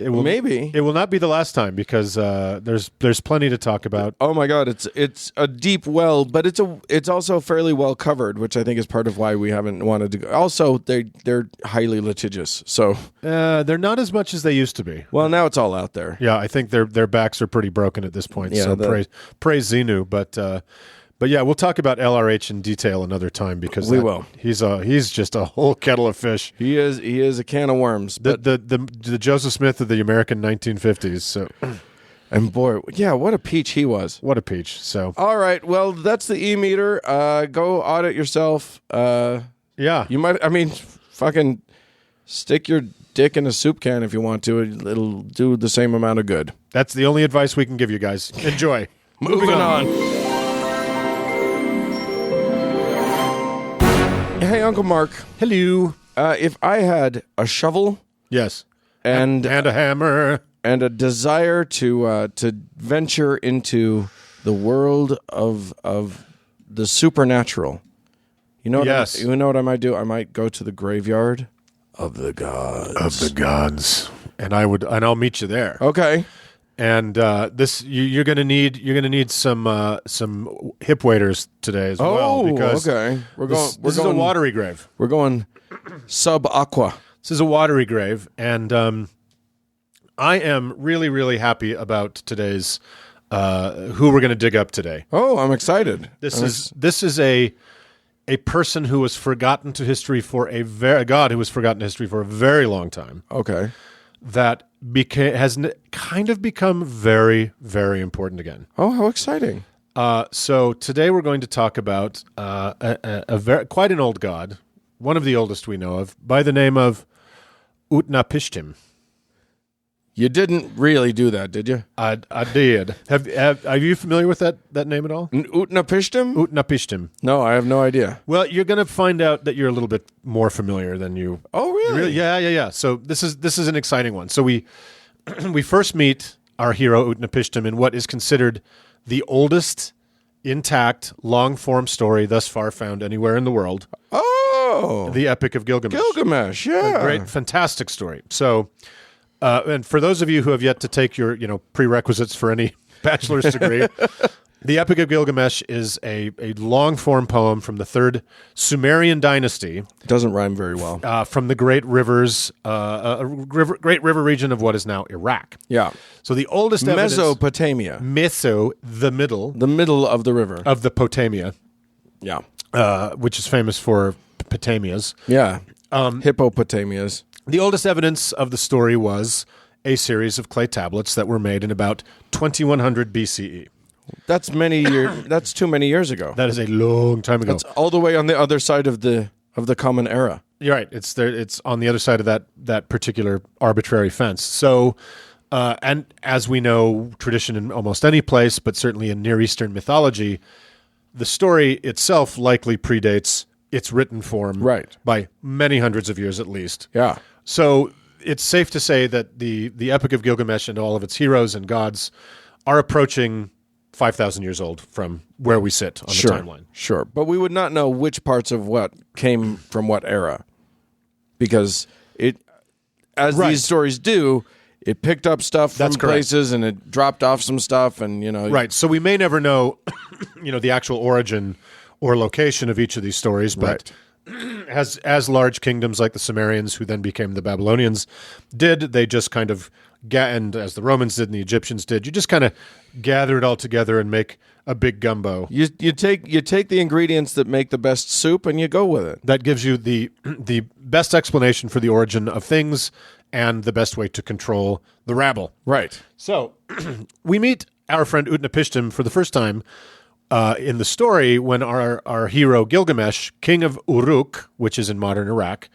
Maybe it will not be the last time because there's plenty to talk about. Oh my God, it's a deep well, but it's also fairly well covered, which I think is part of why we haven't wanted to go. Also, they're highly litigious, so they're not as much as they used to be. Well, now it's all out there. Yeah, I think their backs are pretty broken at this point. Yeah, so praise Xenu, But yeah, we'll talk about LRH in detail another time because we will. He's just a whole kettle of fish. He is a can of worms. But the Joseph Smith of the American 1950s. So, and boy, yeah, what a peach he was. What a peach. So, all right, well, that's the e-meter. Go audit yourself. Yeah, you might. I mean, fucking Stick your dick in a soup can if you want to. It'll do the same amount of good. That's the only advice we can give you guys. Enjoy. Moving on. Hey, Uncle Mark. Hello. If I had a shovel Yes. and a hammer. and a desire to venture into the world of the supernatural, you know what? Yes. You know what I might do? I might go to the graveyard of the gods. Of the gods. And I'll meet you there. Okay. And you're gonna need some hip waders today as well. Because okay. this is a watery grave. We're going sub aqua. This is a watery grave, and I am really, really happy about today's who we're going to dig up today. Oh, I'm excited. This is a person who was forgotten to history for a god who was forgotten to history for a very long time. Okay. That has kind of become very, very important again. Oh, how exciting! So today we're going to talk about quite an old god, one of the oldest we know of, by the name of Utnapishtim. You didn't really do that, did you? I did. Are you familiar with that name at all? Utnapishtim? Utnapishtim. No, I have no idea. Well, you're going to find out that you're a little bit more familiar than you. Oh, really? Yeah. So this is an exciting one. So we first meet our hero Utnapishtim in what is considered the oldest intact long form story thus far found anywhere in the world. Oh, The Epic of Gilgamesh. Gilgamesh, yeah. A great, fantastic story. So, and for those of you who have yet to take your prerequisites for any bachelor's degree, the Epic of Gilgamesh is a long-form poem from the third Sumerian dynasty. It doesn't rhyme very well. From the great rivers, great river region of what is now Iraq. Yeah. So the oldest evidence... Mesopotamia. The middle. The middle of the river. Of the Potamia. Yeah. Which is famous for Potamias. Yeah. Hippopotamias. The oldest evidence of the story was a series of clay tablets that were made in about 2100 BCE. That's That's too many years ago. That is a long time ago. That's all the way on the other side of the Common Era. You're right. It's there. It's on the other side of that particular arbitrary fence. So, and as we know, tradition in almost any place, but certainly in Near Eastern mythology, the story itself likely predates its written form, right, by many hundreds of years at least. Yeah. So it's safe to say that the Epic of Gilgamesh and all of its heroes and gods are approaching 5,000 years old from where we sit on the timeline. Sure, but we would not know which parts of what came from what era, because these stories do, it picked up stuff from places and it dropped off some stuff, and Right. So we may never know, the actual origin or location of each of these stories, but as large kingdoms like the Sumerians, who then became the Babylonians, did, they just kind of, and as the Romans did and the Egyptians did, you just kind of gather it all together and make a big gumbo. You take the ingredients that make the best soup and you go with it. That gives you the best explanation for the origin of things and the best way to control the rabble. Right. So we meet our friend Utnapishtim for the first time in the story when our hero Gilgamesh, king of Uruk, which is in modern Iraq,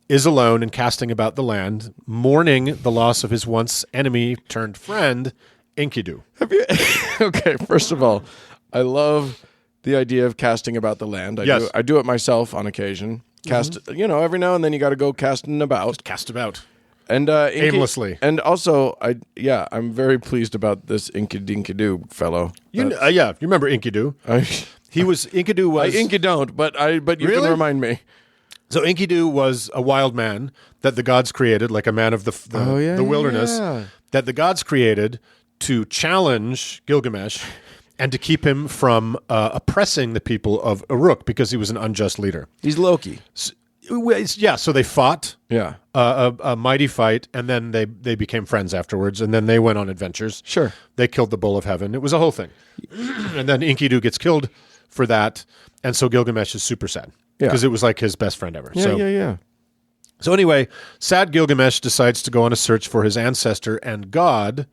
is alone and casting about the land, mourning the loss of his once enemy turned friend, Enkidu. Okay, first of all, I love the idea of casting about the land. I do it myself on occasion. Every now and then you got to go casting about. Just cast about. And aimlessly. And also, I'm very pleased about this Enkidu fellow. You remember Enkidu? Enkidu was... I don't, but you Really? can remind me. So Enkidu was a wild man that the gods created, like a man of the wilderness, that the gods created to challenge Gilgamesh and to keep him from oppressing the people of Uruk because he was an unjust leader. He's Loki. So they fought a mighty fight, and then they became friends afterwards, and then they went on adventures. Sure. They killed the bull of heaven. It was a whole thing. And then Enkidu gets killed for that, and so Gilgamesh is super sad because it was like his best friend ever. Yeah. So anyway, sad Gilgamesh decides to go on a search for his ancestor and god,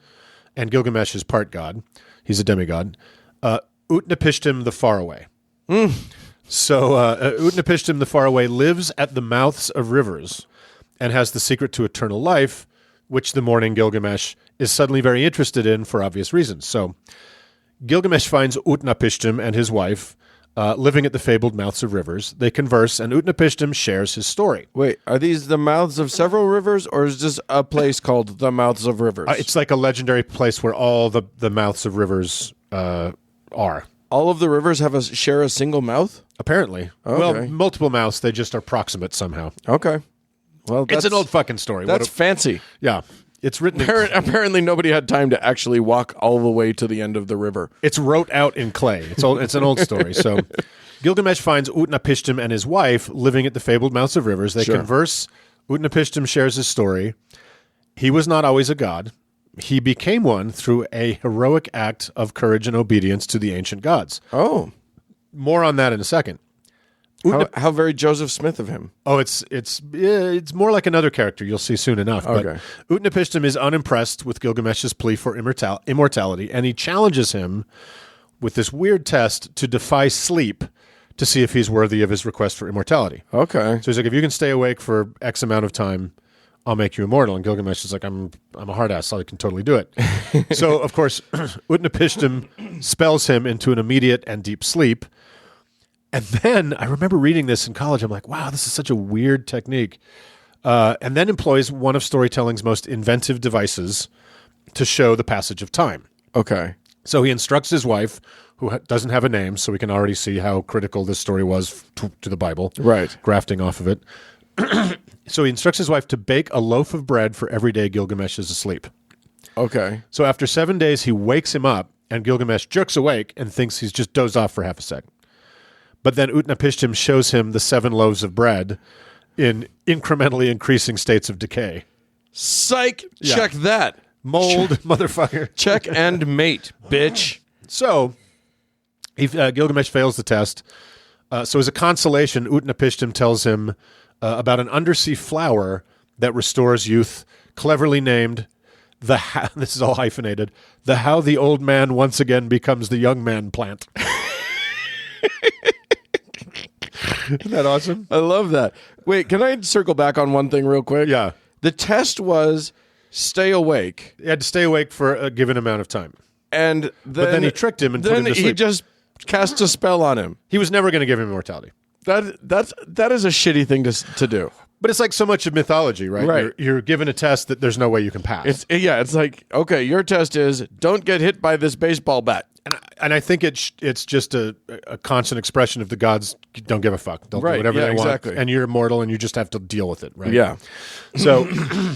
and Gilgamesh is part god. He's a demigod. Utnapishtim the Faraway. So Utnapishtim the Faraway lives at the mouths of rivers and has the secret to eternal life, which the mourning Gilgamesh is suddenly very interested in for obvious reasons. So Gilgamesh finds Utnapishtim and his wife living at the fabled mouths of rivers. They converse, and Utnapishtim shares his story. Wait, are these the mouths of several rivers, or is this a place called the mouths of rivers? It's like a legendary place where all the mouths of rivers are. All of the rivers share a single mouth? Apparently. Okay. Well, multiple mouths, they just are proximate somehow. Okay. Well, It's an old fucking story. That's fancy. Yeah. It's written Apparently nobody had time to actually walk all the way to the end of the river. It's wrote out in clay. It's an old story. So Gilgamesh finds Utnapishtim and his wife living at the fabled mouths of rivers. They converse. Utnapishtim shares his story. He was not always a god. He became one through a heroic act of courage and obedience to the ancient gods. Oh. More on that in a second. How very Joseph Smith of him. Oh, it's more like another character you'll see soon enough. Okay. But Utnapishtim is unimpressed with Gilgamesh's plea for immortality, and he challenges him with this weird test to defy sleep to see if he's worthy of his request for immortality. Okay. So he's like, if you can stay awake for X amount of time, I'll make you immortal. And Gilgamesh is like, I'm a hard ass, so I can totally do it. So, of course, Utnapishtim spells him into an immediate and deep sleep. And then I remember reading this in college. I'm like, wow, this is such a weird technique. And then employs one of storytelling's most inventive devices to show the passage of time. Okay. So he instructs his wife, who doesn't have a name, so we can already see how critical this story was to the Bible. Right. Grafting off of it. So he instructs his wife to bake a loaf of bread for every day Gilgamesh is asleep. Okay. So after 7 days, he wakes him up, and Gilgamesh jerks awake and thinks he's just dozed off for half a second. But then Utnapishtim shows him the 7 loaves of bread in incrementally increasing states of decay. Psych! Yeah. Check that. Mold, motherfucker. Check and mate, bitch. So Gilgamesh fails the test. So as a consolation, Utnapishtim tells him about an undersea flower that restores youth, cleverly named this is all hyphenated, the how the old man once again becomes the young man plant. Isn't that awesome? I love that. Wait, can I circle back on one thing real quick? Yeah. The test was stay awake. He had to stay awake for a given amount of time. And then, But then he tricked him and put him to he sleep. just cast a spell on him. He was never going to give him immortality. That is a shitty thing to do. But it's like so much of mythology, right? Right. You're given a test that there's no way you can pass. It's like, okay, your test is don't get hit by this baseball bat. And I think it's just a constant expression of the gods don't give a fuck. They'll do whatever they want. Exactly. And you're immortal and you just have to deal with it, right? Yeah. So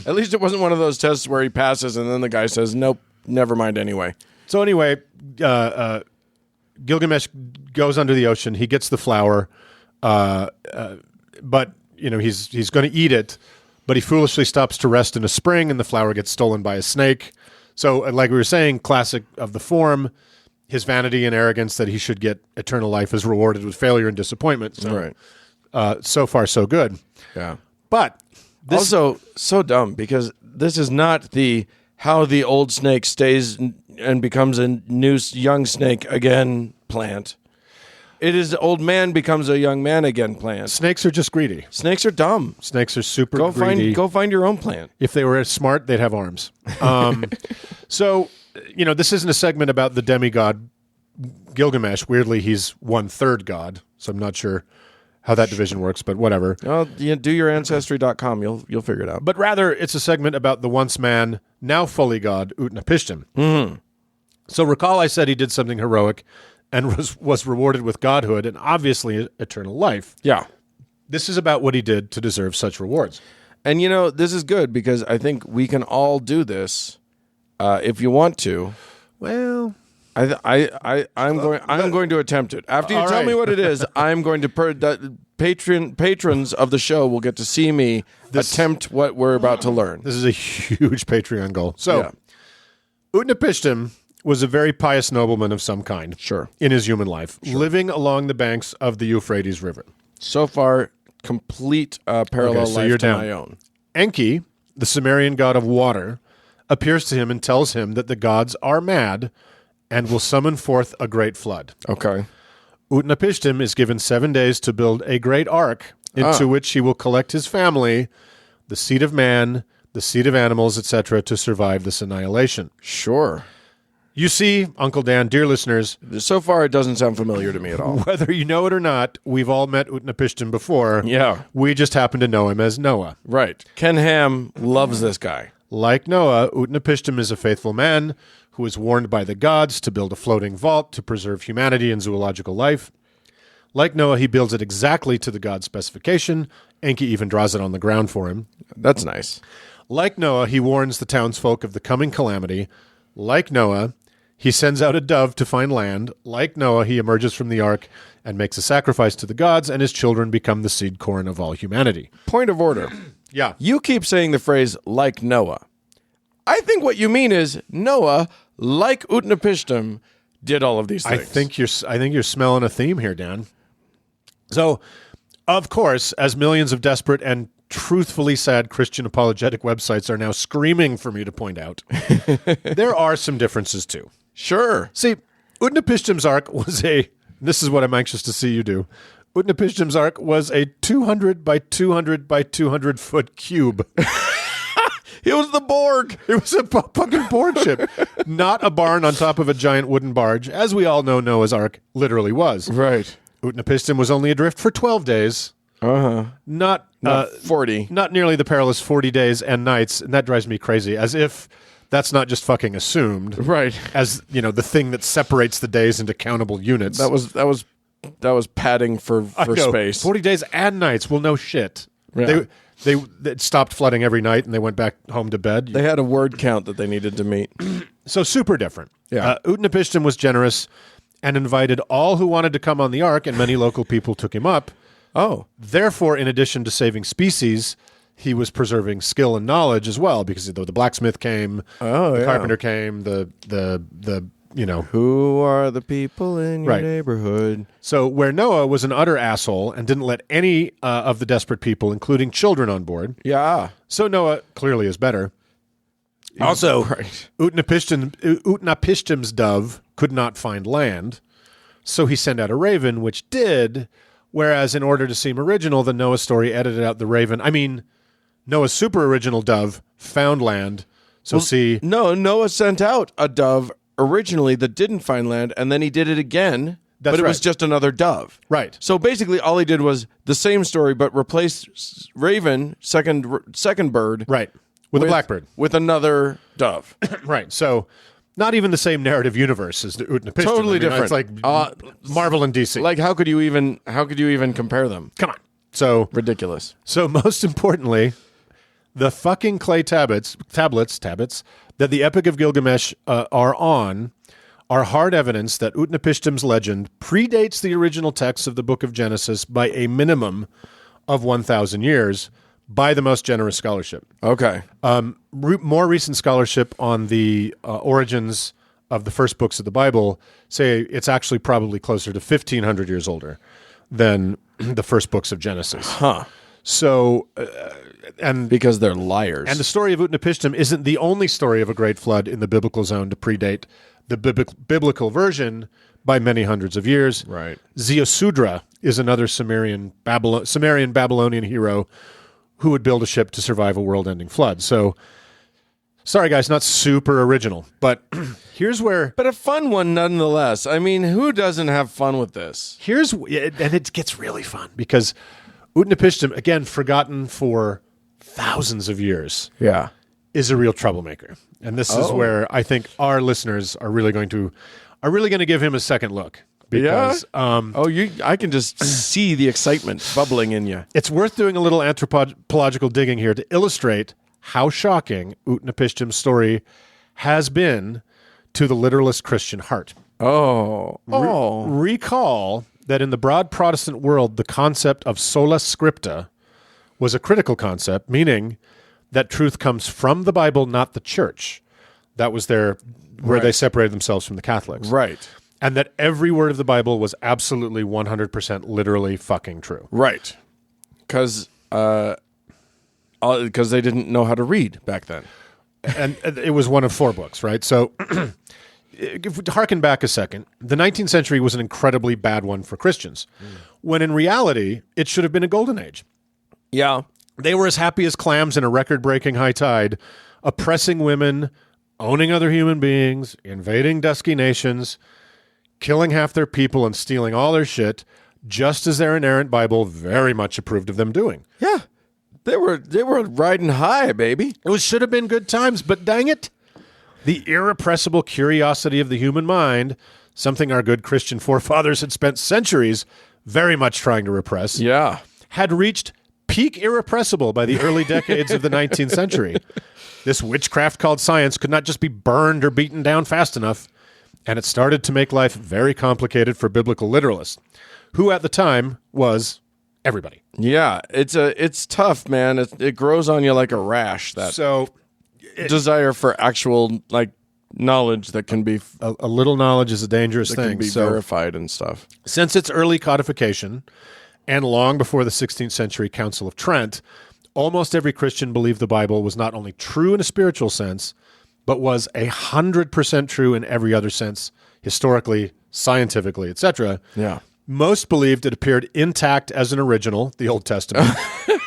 At least it wasn't one of those tests where he passes and then the guy says, nope, never mind anyway. anyway, Gilgamesh goes under the ocean. He gets the flower, but he's going to eat it. But he foolishly stops to rest in a spring, and the flower gets stolen by a snake. So, like we were saying, classic of the form, his vanity and arrogance that he should get eternal life is rewarded with failure and disappointment. So, so far, so good. Yeah. But also so dumb because this is not how the old snake stays and becomes a new young snake again plant. It is old man becomes a young man again plant. snakes are just greedy. Snakes are dumb. Snakes are super greedy. Go find your own plant. If they were smart, they'd have arms. So, this isn't a segment about the demigod Gilgamesh. Weirdly, he's 1/3 god, so I'm not sure how that division works, but whatever. Well, do your ancestry.com. You'll figure it out. But rather, it's a segment about the once man, now fully god, Utnapishtim. Mm-hmm. So recall I said he did something heroic and was rewarded with godhood and obviously eternal life. Yeah. This is about what he did to deserve such rewards. And this is good because I think we can all do this if you want to. Well, I'm going to attempt it. After you tell me what it is, I'm going to patrons of the show will get to see me attempt what we're about to learn. This is a huge Patreon goal. So, Utnapishtim was a very pious nobleman of some kind. Sure. In his human life, living along the banks of the Euphrates River. So far, complete parallel so life you're to down. my own. Enki, the Sumerian god of water, appears to him and tells him that the gods are mad and will summon forth a great flood. Okay. Utnapishtim is given 7 days to build a great ark into which he will collect his family, the seed of man, the seed of animals, etc., to survive this annihilation. Sure. You see, Uncle Dan, dear listeners, So far, it doesn't sound familiar to me at all. whether you know it or not, we've all met Utnapishtim before. Yeah. We just happen to know him as Noah. Right. Ken Ham loves this guy. Like Noah, Utnapishtim is a faithful man who is warned by the gods to build a floating vault to preserve humanity and zoological life. Like Noah, he builds it exactly to the god's specification. Enki even draws it on the ground for him. That's nice. Like Noah, he warns the townsfolk of the coming calamity. Like Noah, he sends out a dove to find land. Like Noah, he emerges from the ark and makes a sacrifice to the gods, and his children become the seed corn of all humanity. Point of order. Yeah. You keep saying the phrase, like Noah. I think what you mean is Noah, like Utnapishtim, did all of these things. I think you're smelling a theme here, Dan. So, of course, as millions of desperate and truthfully sad Christian apologetic websites are now screaming for me to point out, there are some differences too. Sure. See, Utnapishtim's ark was this is what I'm anxious to see you do. Utnapishtim's ark was a 200 by 200 by 200 foot cube. It was the Borg. It was a fucking Borg ship, not a barn on top of a giant wooden barge, as we all know Noah's ark literally was. Right. Utnapishtim was only adrift for 12 days. Uh-huh. Not 40. Not nearly the perilous 40 days and nights, and that drives me crazy, as if that's not just fucking assumed. Right. As, the thing that separates the days into countable units. That was padding for space. 40 days and nights. Well, no shit. Yeah. They stopped flooding every night, and they went back home to bed. They had a word count that they needed to meet. So super different. Yeah. Utnapishtim was generous and invited all who wanted to come on the ark, and many local people took him up. Oh. Therefore, in addition to saving species, he was preserving skill and knowledge as well, because the blacksmith came, the carpenter came, Who are the people in your Right. neighborhood? So where Noah was an utter asshole and didn't let any of the desperate people, including children, on board, Yeah. so Noah clearly is better. Also, Right. Utnapishtim's dove could not find land, so he sent out a raven, which did, whereas in order to seem original, the Noah story edited out the raven. I mean, Noah's super original dove found land, so No, Noah sent out a dove originally that didn't find land, and then he did it again, but it was just another dove. Right. So basically, all he did was the same story, but replaced raven, second bird, Right, with a blackbird. with another dove. Right, so not even the same narrative universe as the Utnapishtim. Totally different. It's like Marvel and DC. Like, how could you even compare them? Come on. So Ridiculous. most importantly, the fucking clay tablets that the Epic of Gilgamesh are on are hard evidence that Utnapishtim's legend predates the original texts of the Book of Genesis by a minimum of 1,000 years by the most generous scholarship. Okay. More recent scholarship on the origins of the first books of the Bible say it's actually probably closer to 1,500 years older than the first books of Genesis. Huh. So, and Because they're liars. the story of Utnapishtim isn't the only story of a great flood in the biblical zone to predate the biblical version by many hundreds of years. Right. Ziusudra is another Sumerian Babylonian hero who would build a ship to survive a world-ending flood. So, sorry guys, not super original, but here's where... But a fun one nonetheless. I mean, who doesn't have fun with this? And it gets really fun, because Utnapishtim, again, forgotten for thousands of years, Yeah. is a real troublemaker. And this is where I think our listeners are really going to give him a second look. Because I can just see the excitement bubbling in you. it's worth doing a little anthropological digging here to illustrate how shocking Utnapishtim's story has been to the literalist Christian heart. Recall that in the broad Protestant world, the concept of sola scripta was a critical concept, meaning that truth comes from the Bible, not the church. That was where they separated themselves from the Catholics. Right. And that every word of the Bible was absolutely 100% literally fucking true. Right. Because they didn't know how to read back then. And it was one of 4 books, right? So if we harken back a second, the 19th century was an incredibly bad one for Christians, when in reality, it should have been a golden age. Yeah. They were as happy as clams in a record-breaking high tide, oppressing women, owning other human beings, invading dusky nations, killing half their people and stealing all their shit, just as their inerrant Bible very much approved of them doing. Yeah. They were riding high, baby. It should have been good times, but dang it, the irrepressible curiosity of the human mind, something our good Christian forefathers had spent centuries very much trying to repress, had reached peak irrepressible by the early decades of the 19th century. This witchcraft called science could not just be burned or beaten down fast enough, and it started to make life very complicated for biblical literalists, who at the time was everybody. Yeah, it's tough, man. It grows on you like a rash. That desire for actual knowledge that can be a little knowledge is a dangerous thing. Can be verified and stuff. Since its early codification, and long before the 16th century Council of Trent, almost every Christian believed the Bible was not only true in a spiritual sense, but was 100% true in every other sense, historically, scientifically, etc. Yeah. Most believed it appeared intact as an original, the Old Testament,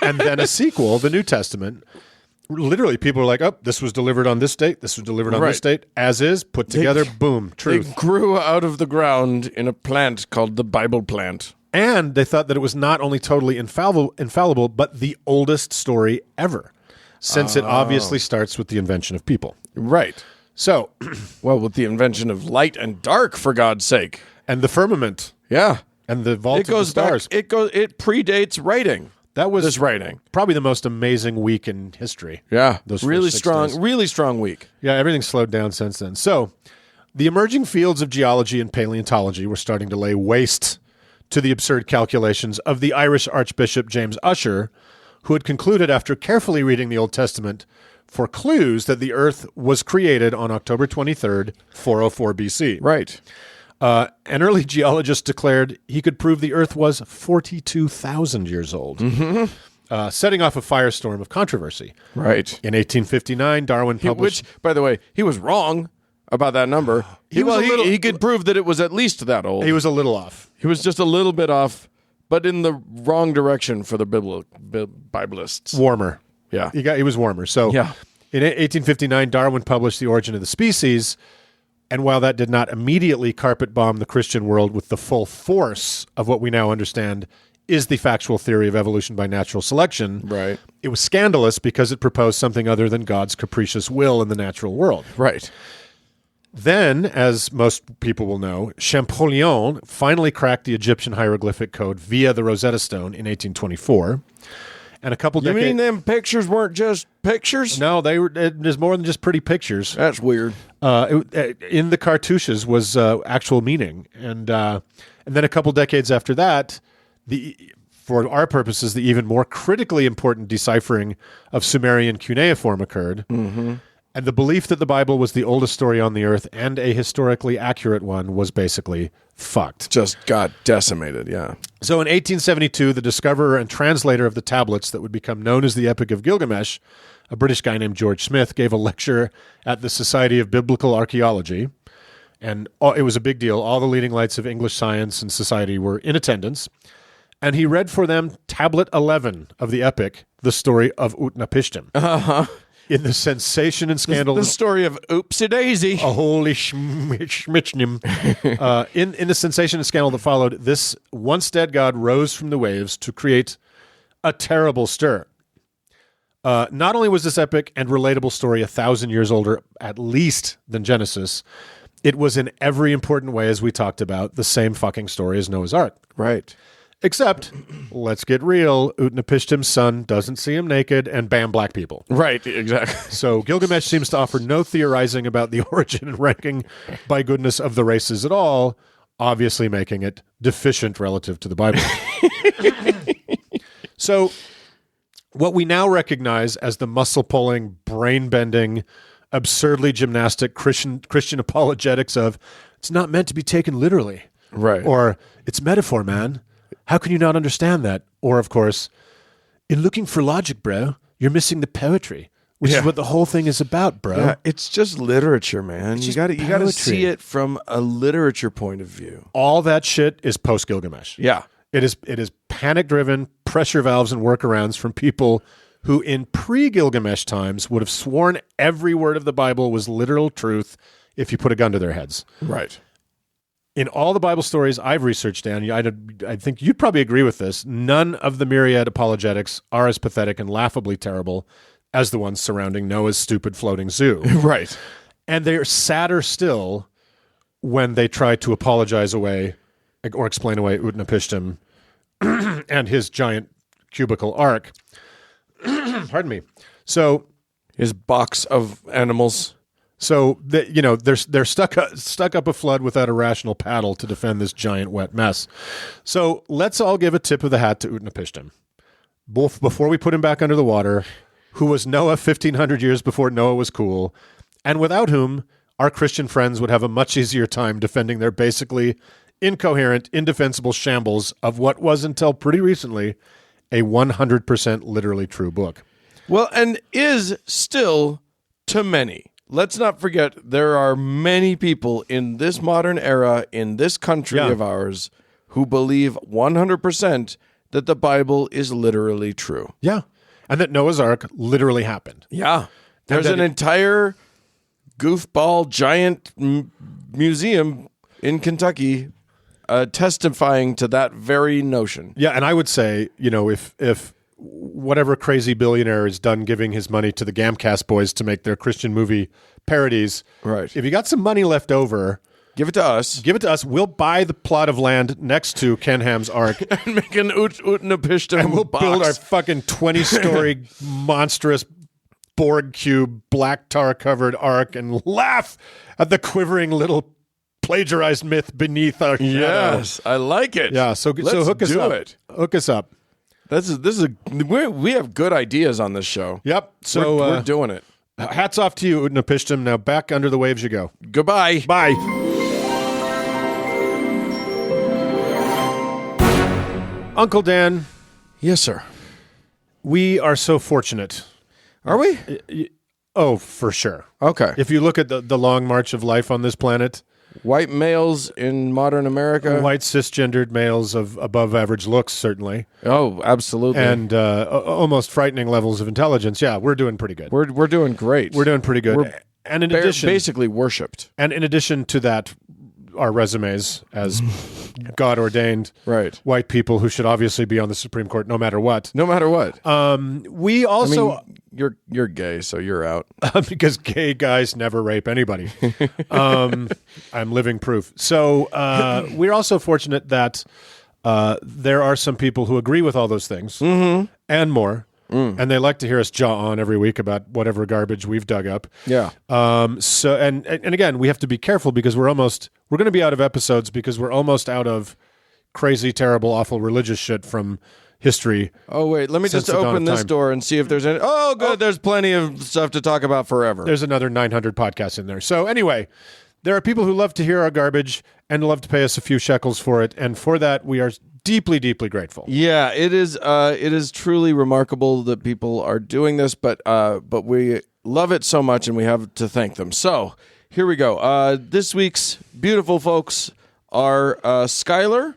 and then a sequel, the New Testament. Literally, people are like, oh, this was delivered on this date, this was delivered on this date, as is, put together, boom, truth. It grew out of the ground in a plant called the Bible plant. And they thought that it was not only totally infallible, but the oldest story ever, since it obviously starts with the invention of people. Right. So, well, with the invention of light and dark, for God's sake. And the firmament. Yeah. And the vault of the stars. It predates writing. That was this writing. Probably the most amazing week in history. Yeah. Those really strong week. Yeah, everything's slowed down since then. So, the emerging fields of geology and paleontology were starting to lay waste to the absurd calculations of the Irish Archbishop James Ussher, who had concluded after carefully reading the Old Testament for clues that the Earth was created on October 23rd, 404 BC. Right. An early geologist declared he could prove the Earth was 42,000 years old, setting off a firestorm of controversy. Right. In 1859, Darwin published... Which, by the way, he was wrong about that number. He could prove that it was at least that old. He was a little off. He was just a little bit off, but in the wrong direction for the Biblists. Warmer. Yeah. He was warmer. So in 1859, Darwin published The Origin of the Species, and while that did not immediately carpet bomb the Christian world with the full force of what we now understand is the factual theory of evolution by natural selection, right, it was scandalous because it proposed something other than God's capricious will in the natural world. Right. Then, as most people will know, Champollion finally cracked the Egyptian hieroglyphic code via the Rosetta Stone in 1824. And a couple decades... You mean them pictures weren't just pictures? No, they were. There's more than just pretty pictures. That's weird. In the cartouches was actual meaning, and then a couple decades after that, for our purposes, the even more critically important deciphering of Sumerian cuneiform occurred. Mm-hmm. And the belief that the Bible was the oldest story on the earth and a historically accurate one was basically fucked. Just got decimated, yeah. So in 1872, the discoverer and translator of the tablets that would become known as the Epic of Gilgamesh, a British guy named George Smith, gave a lecture at the Society of Biblical Archaeology. And it was a big deal. All the leading lights of English science and society were in attendance. And he read for them Tablet 11 of the Epic, the story of Utnapishtim. Uh-huh. In the sensation and scandal... The story of Oopsie Daisy. A holy schmitchnim. In the sensation and scandal that followed, this once dead god rose from the waves to create a terrible stir. Not only was this epic and relatable story 1,000 years older, at least, than Genesis, it was in every important way, as we talked about, the same fucking story as Noah's Ark. Right. Except, let's get real, Utnapishtim's son doesn't see him naked, and bam, black people. Right, exactly. So Gilgamesh seems to offer no theorizing about the origin and ranking by goodness of the races at all, obviously making it deficient relative to the Bible. So what we now recognize as the muscle-pulling, brain-bending, absurdly gymnastic Christian apologetics of, it's not meant to be taken literally. Right. Or, it's metaphor, man. How can you not understand that? Or, of course, in looking for logic, bro, you're missing the poetry, which is what the whole thing is about, bro. Yeah, it's just literature, man. You got to see it from a literature point of view. All that shit is post-Gilgamesh. Yeah. It is panic-driven, pressure valves and workarounds from people who in pre-Gilgamesh times would have sworn every word of the Bible was literal truth if you put a gun to their heads. Right. In all the Bible stories I've researched, Dan, I think you'd probably agree with this, none of the myriad apologetics are as pathetic and laughably terrible as the ones surrounding Noah's stupid floating zoo. Right. And they're sadder still when they try to apologize away or explain away Utnapishtim and his giant cubical ark. Pardon me. So His box of animals. So they're stuck up a flood without a rational paddle to defend this giant wet mess. So let's all give a tip of the hat to Utnapishtim. Before we put him back under the water, who was Noah 1,500 years before Noah was cool, and without whom our Christian friends would have a much easier time defending their basically incoherent, indefensible shambles of what was until pretty recently a 100% literally true book. Well, and is still to many. Let's not forget there are many people in this modern era, in this country of ours, who believe 100% that the Bible is literally true. Yeah. And that Noah's Ark literally happened. Yeah. There's an entire goofball giant museum in Kentucky testifying to that very notion. Yeah, and I would say, if whatever crazy billionaire is done giving his money to the Gamcast boys to make their Christian movie parodies, right? If you got some money left over, give it to us. Give it to us. We'll buy the plot of land next to Ken Ham's Ark and make an Utnapishtim and we'll box. build our fucking 20-story monstrous Borg cube, black tar covered Ark and laugh at the quivering little plagiarized myth beneath our shadow. Yes, I like it. Yeah, so hook us up. Hook us up. We have good ideas on this show. Yep. So we're doing it. Hats off to you, Utnapishtim. Now back under the waves you go. Goodbye. Bye. Uncle Dan. Yes, sir. We are so fortunate. Are we? Oh, for sure. Okay. If you look at the long march of life on this planet, white males in modern America, white cisgendered males of above average looks, certainly. Oh, absolutely. And almost frightening levels of intelligence. Yeah, we're doing pretty good. We're doing great. We're doing pretty good. And in addition, basically worshipped. And in addition to that, our resumes as God ordained white people who should obviously be on the Supreme Court no matter what. No matter what. We also you're gay, so you're out. Because gay guys never rape anybody. I'm living proof. So we're also fortunate that there are some people who agree with all those things and more. And they like to hear us jaw on every week about whatever garbage we've dug up. Yeah. So and again, we have to be careful because we're going to be out of episodes because we're almost out of crazy, terrible, awful religious shit from history. Oh wait, let me just open this door and see if there's any. Oh, good. There's plenty of stuff to talk about forever. There's another 900 podcasts in there. So anyway, there are people who love to hear our garbage and love to pay us a few shekels for it, and for that we are deeply, deeply grateful. Yeah, it is truly remarkable that people are doing this, but we love it so much and we have to thank them. So here we go. This week's beautiful folks are Skylar,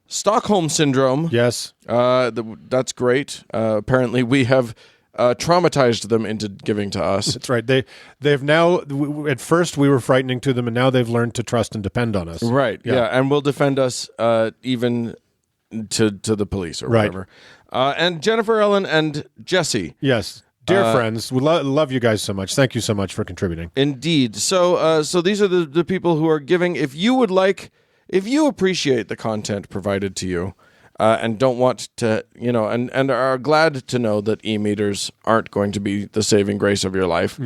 Stockholm Syndrome. Yes. That's great. Apparently we have traumatized them into giving to us. That's right. They've now, at first we were frightening to them, and now they've learned to trust and depend on us. Right. Yeah, and will defend us even to the police or whatever. And Jennifer, Ellen, and Jesse. Yes. Dear friends, we love you guys so much. Thank you so much for contributing. Indeed. So these are the people who are giving. If you appreciate the content provided to you, and don't want to, and are glad to know that e-meters aren't going to be the saving grace of your life,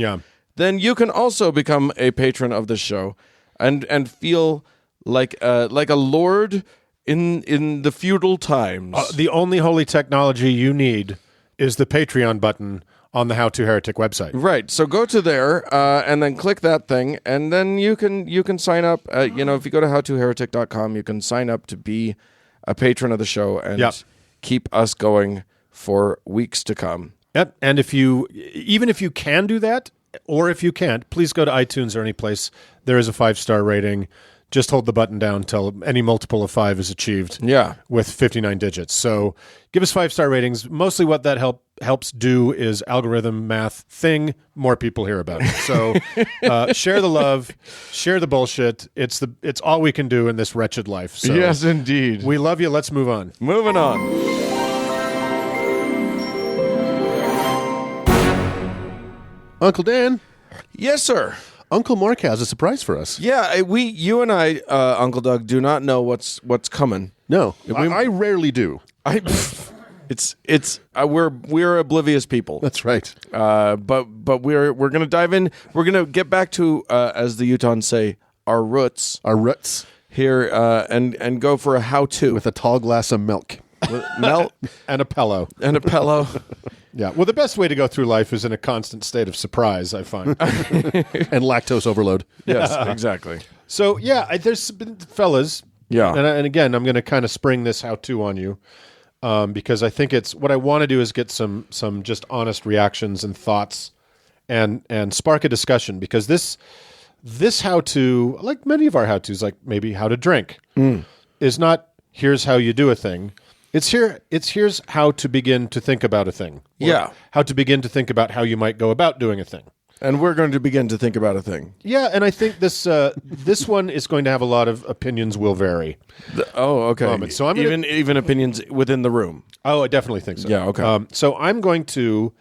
then you can also become a patron of the show and feel like a lord in the feudal times. The only holy technology you need is the Patreon button on the How to Heretic website. Right. So go to there and then click that thing, and then you can sign up. If you go to howtoheretic.com, you can sign up to be a patron of the show and keep us going for weeks to come. Yep. And even if you can do that, or if you can't, please go to iTunes or any place there is a 5-star rating just hold the button down till any multiple of 5 is achieved. Yeah. With 59 digits. So give us 5-star ratings. Mostly what that helps do is algorithm math thing. More people hear about it. So share the love, share the bullshit. It's all we can do in this wretched life. So Yes, indeed. we love you. Let's move on. Moving on. Uncle Dan, Yes, sir. Uncle Mark has a surprise for us. Yeah, you and I, Uncle Doug, do not know what's coming. No, I rarely do. We're oblivious people. That's right. But we're gonna dive in. We're gonna get back to as the Utahns say, our roots Our roots here, and go for a how-to with a tall glass of milk. melt And a pillow. and a pillow. Yeah. Well, the best way to go through life is in a constant state of surprise, I find. And lactose overload. Yes, exactly. So, yeah, there's been fellas. Yeah. And again, I'm going to kind of spring this how-to on you because I think what I want to do is get some just honest reactions and thoughts and spark a discussion because this how-to, like many of our how-tos, like maybe how to drink, is not here's how you do a thing. Here's how to begin to think about a thing. Or Yeah. how to begin to think about how you might go about doing a thing. And we're going to begin to think about a thing. Yeah, and I think this one is going to have a lot of opinions will vary. Okay. Moments. So I'm gonna- even opinions within the room. Oh, I definitely think so. Yeah, okay. So I'm going to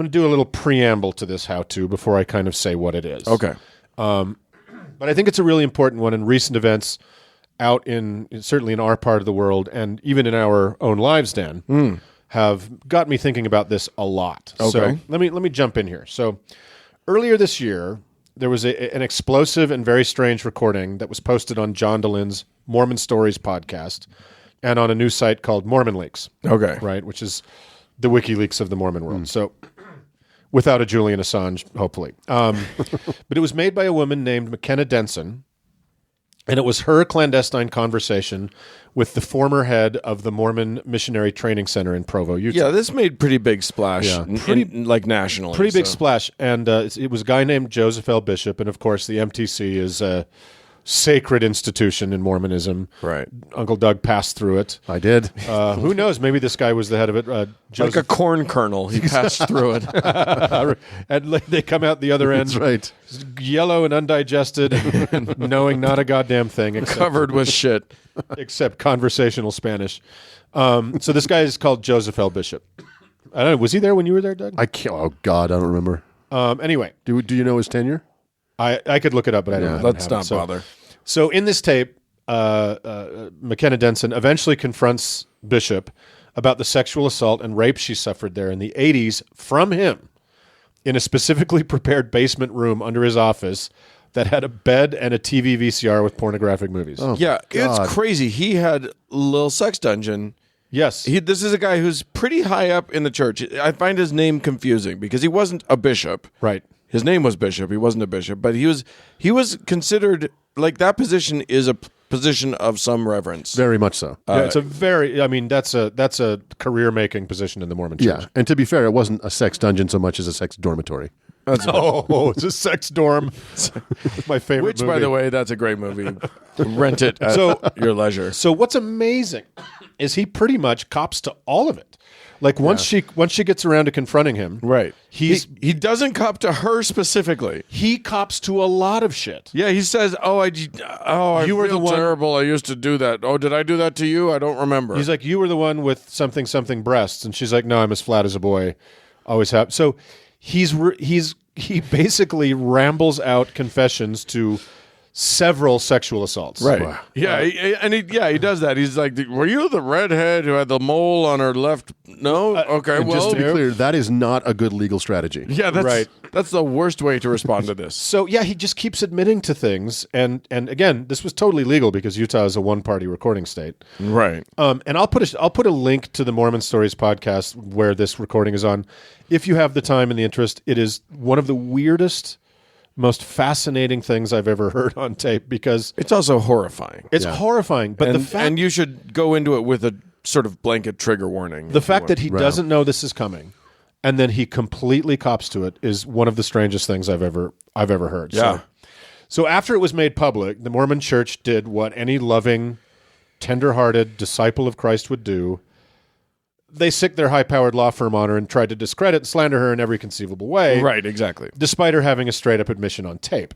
do a little preamble to this how-to before I kind of say what it is. Okay. But I think it's a really important one in recent events out certainly in our part of the world and even in our own lives, Dan, have got me thinking about this a lot. Okay. So let me jump in here. So earlier this year, there was an explosive and very strange recording that was posted on John DeLynne's Mormon Stories podcast and on a news site called Mormon Leaks. Okay. Right, which is the WikiLeaks of the Mormon world. So without a Julian Assange, hopefully. But it was made by a woman named McKenna Denson, and it was her clandestine conversation with the former head of the Mormon Missionary Training Center in Provo, Utah. Yeah, this made pretty big splash, Yeah. like nationally. Pretty big so. splash. And it was a guy named Joseph L. Bishop, and of course the MTC is a sacred institution in Mormonism. Right. Uncle Doug passed through it. I did. Who knows? Maybe this guy was the head of it. Like Joseph, a corn kernel, he passed through it. and they come out the other end That's right. yellow and undigested, and knowing not a goddamn thing Covered with shit. except conversational Spanish. So this guy is called Joseph L. Bishop. I don't know. Was he there when you were there, Doug? I can't. Oh God, I don't remember. Anyway, Do you know his tenure? I could look it up, but I don't. Let's have it. not So- bother. So in this tape, McKenna Denson eventually confronts Bishop about the sexual assault and rape she suffered there in the 80s from him in a specifically prepared basement room under his office that had a bed and a TV VCR with pornographic movies. Oh, Yeah, God. it's crazy. He had a little sex dungeon. Yes. This is a guy who's pretty high up in the church. I find his name confusing because he wasn't a bishop. Right. His name was Bishop. He wasn't a bishop, but he was considered like that position is a position of some reverence. Very much so. Yeah, it's a very. I mean, that's a career making position in the Mormon Church. Yeah, and to be fair, it wasn't a sex dungeon so much as a sex dormitory. Oh, it's a sex dorm. My favorite. Which, movie. by the way, that's a great movie. Rent it at your leisure. So what's amazing is he pretty much cops to all of it. Like once she gets around to confronting him, Right. He doesn't cop to her specifically. he cops to a lot of shit. Yeah, he says, "I You were feel the one- terrible. I used to do that. Oh, did I do that to you? I don't remember." He's like, you were the one with something breasts, and she's like, no, I'm as flat as a boy, always have. So he basically rambles out confessions to several sexual assaults. Right. Wow. Yeah, he does that. He's like, "Were you the redhead who had the mole on her left?" No. Okay. And just Well, to be clear, that is not a good legal strategy. yeah, that's Right. That's the worst way to respond to this. So yeah, he just keeps admitting to things, and again, this was totally legal because Utah is a one-party recording state. Right. And I'll put a link to the Mormon Stories podcast where this recording is on. If you have the time and the interest, it is one of the weirdest, most fascinating things I've ever heard on tape because It's also horrifying. it's horrifying. But the fact and you should go into it with a sort of blanket trigger warning. the fact that he doesn't know this is coming, and then he completely cops to it is one of the strangest things I've ever heard. Yeah. So after it was made public, the Mormon Church did what any loving, tender-hearted disciple of Christ would do. They sicked their high-powered law firm on her and tried to discredit and slander her in every conceivable way. Right, exactly. Despite her having a straight-up admission on tape.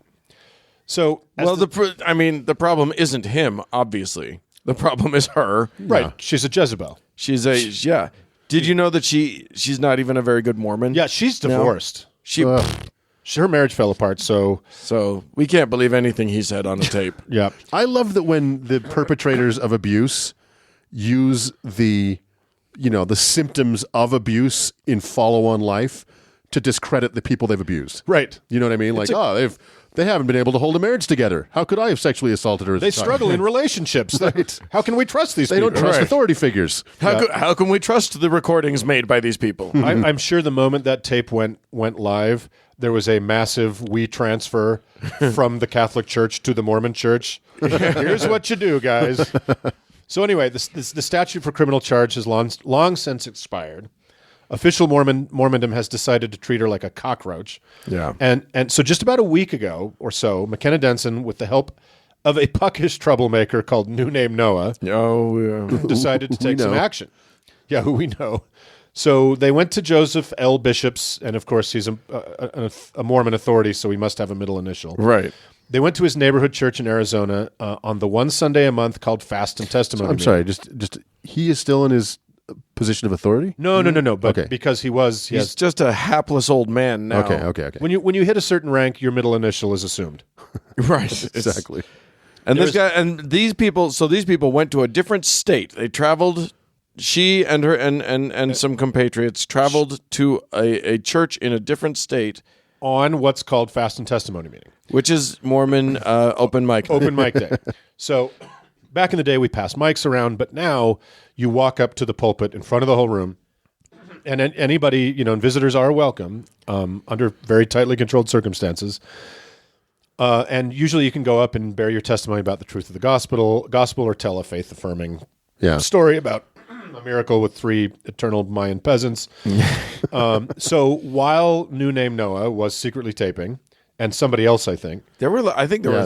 So, the problem isn't him, obviously. The problem is her. right, Yeah. she's a Jezebel. She's a yeah. Did you know that she's not even a very good Mormon? Yeah, she's divorced. Her marriage fell apart, so we can't believe anything he said on a tape. yeah. I love that when the perpetrators of abuse use the symptoms of abuse in follow-on life to discredit the people they've abused. Right. You know what I mean? Like, they haven't been able to hold a marriage together. How could I have sexually assaulted her? They struggle in relationships. Right. How can we trust these They people? don't trust authority figures. How can we trust the recordings made by these people? I'm sure the moment that tape went live, there was a massive transfer from the Catholic Church to the Mormon Church. Here's what you do, guys. So anyway, the statute for criminal charge has long since expired. Official Mormondom has decided to treat her like a cockroach. Yeah. And so just about a week ago or so, McKenna Denson, with the help of a puckish troublemaker called New Name Noah, decided to take some action. Yeah, who we know. So they went to Joseph L. Bishop's, and of course he's a Mormon authority, so he must have a middle initial. Right. They went to his neighborhood church in Arizona on the one Sunday a month called Fast and Testimony. I'm sorry, just he is still in his position of authority? No. But Okay. because He's just a hapless old man now. Okay. when you hit a certain rank, your middle initial is assumed. Right. Exactly. And these people went to a different state. They traveled. She and her and some compatriots traveled to a church in a different state On what's called Fast and Testimony meeting. which is Mormon open mic. Open mic day. So back in the day, we passed mics around, but now you walk up to the pulpit in front of the whole room, and anybody, and visitors are welcome under very tightly controlled circumstances. And usually you can go up and bear your testimony about the truth of the gospel or tell a faith-affirming story about a miracle with 3 eternal Mayan peasants. So while New Name Noah was secretly taping, and somebody else, I think. There were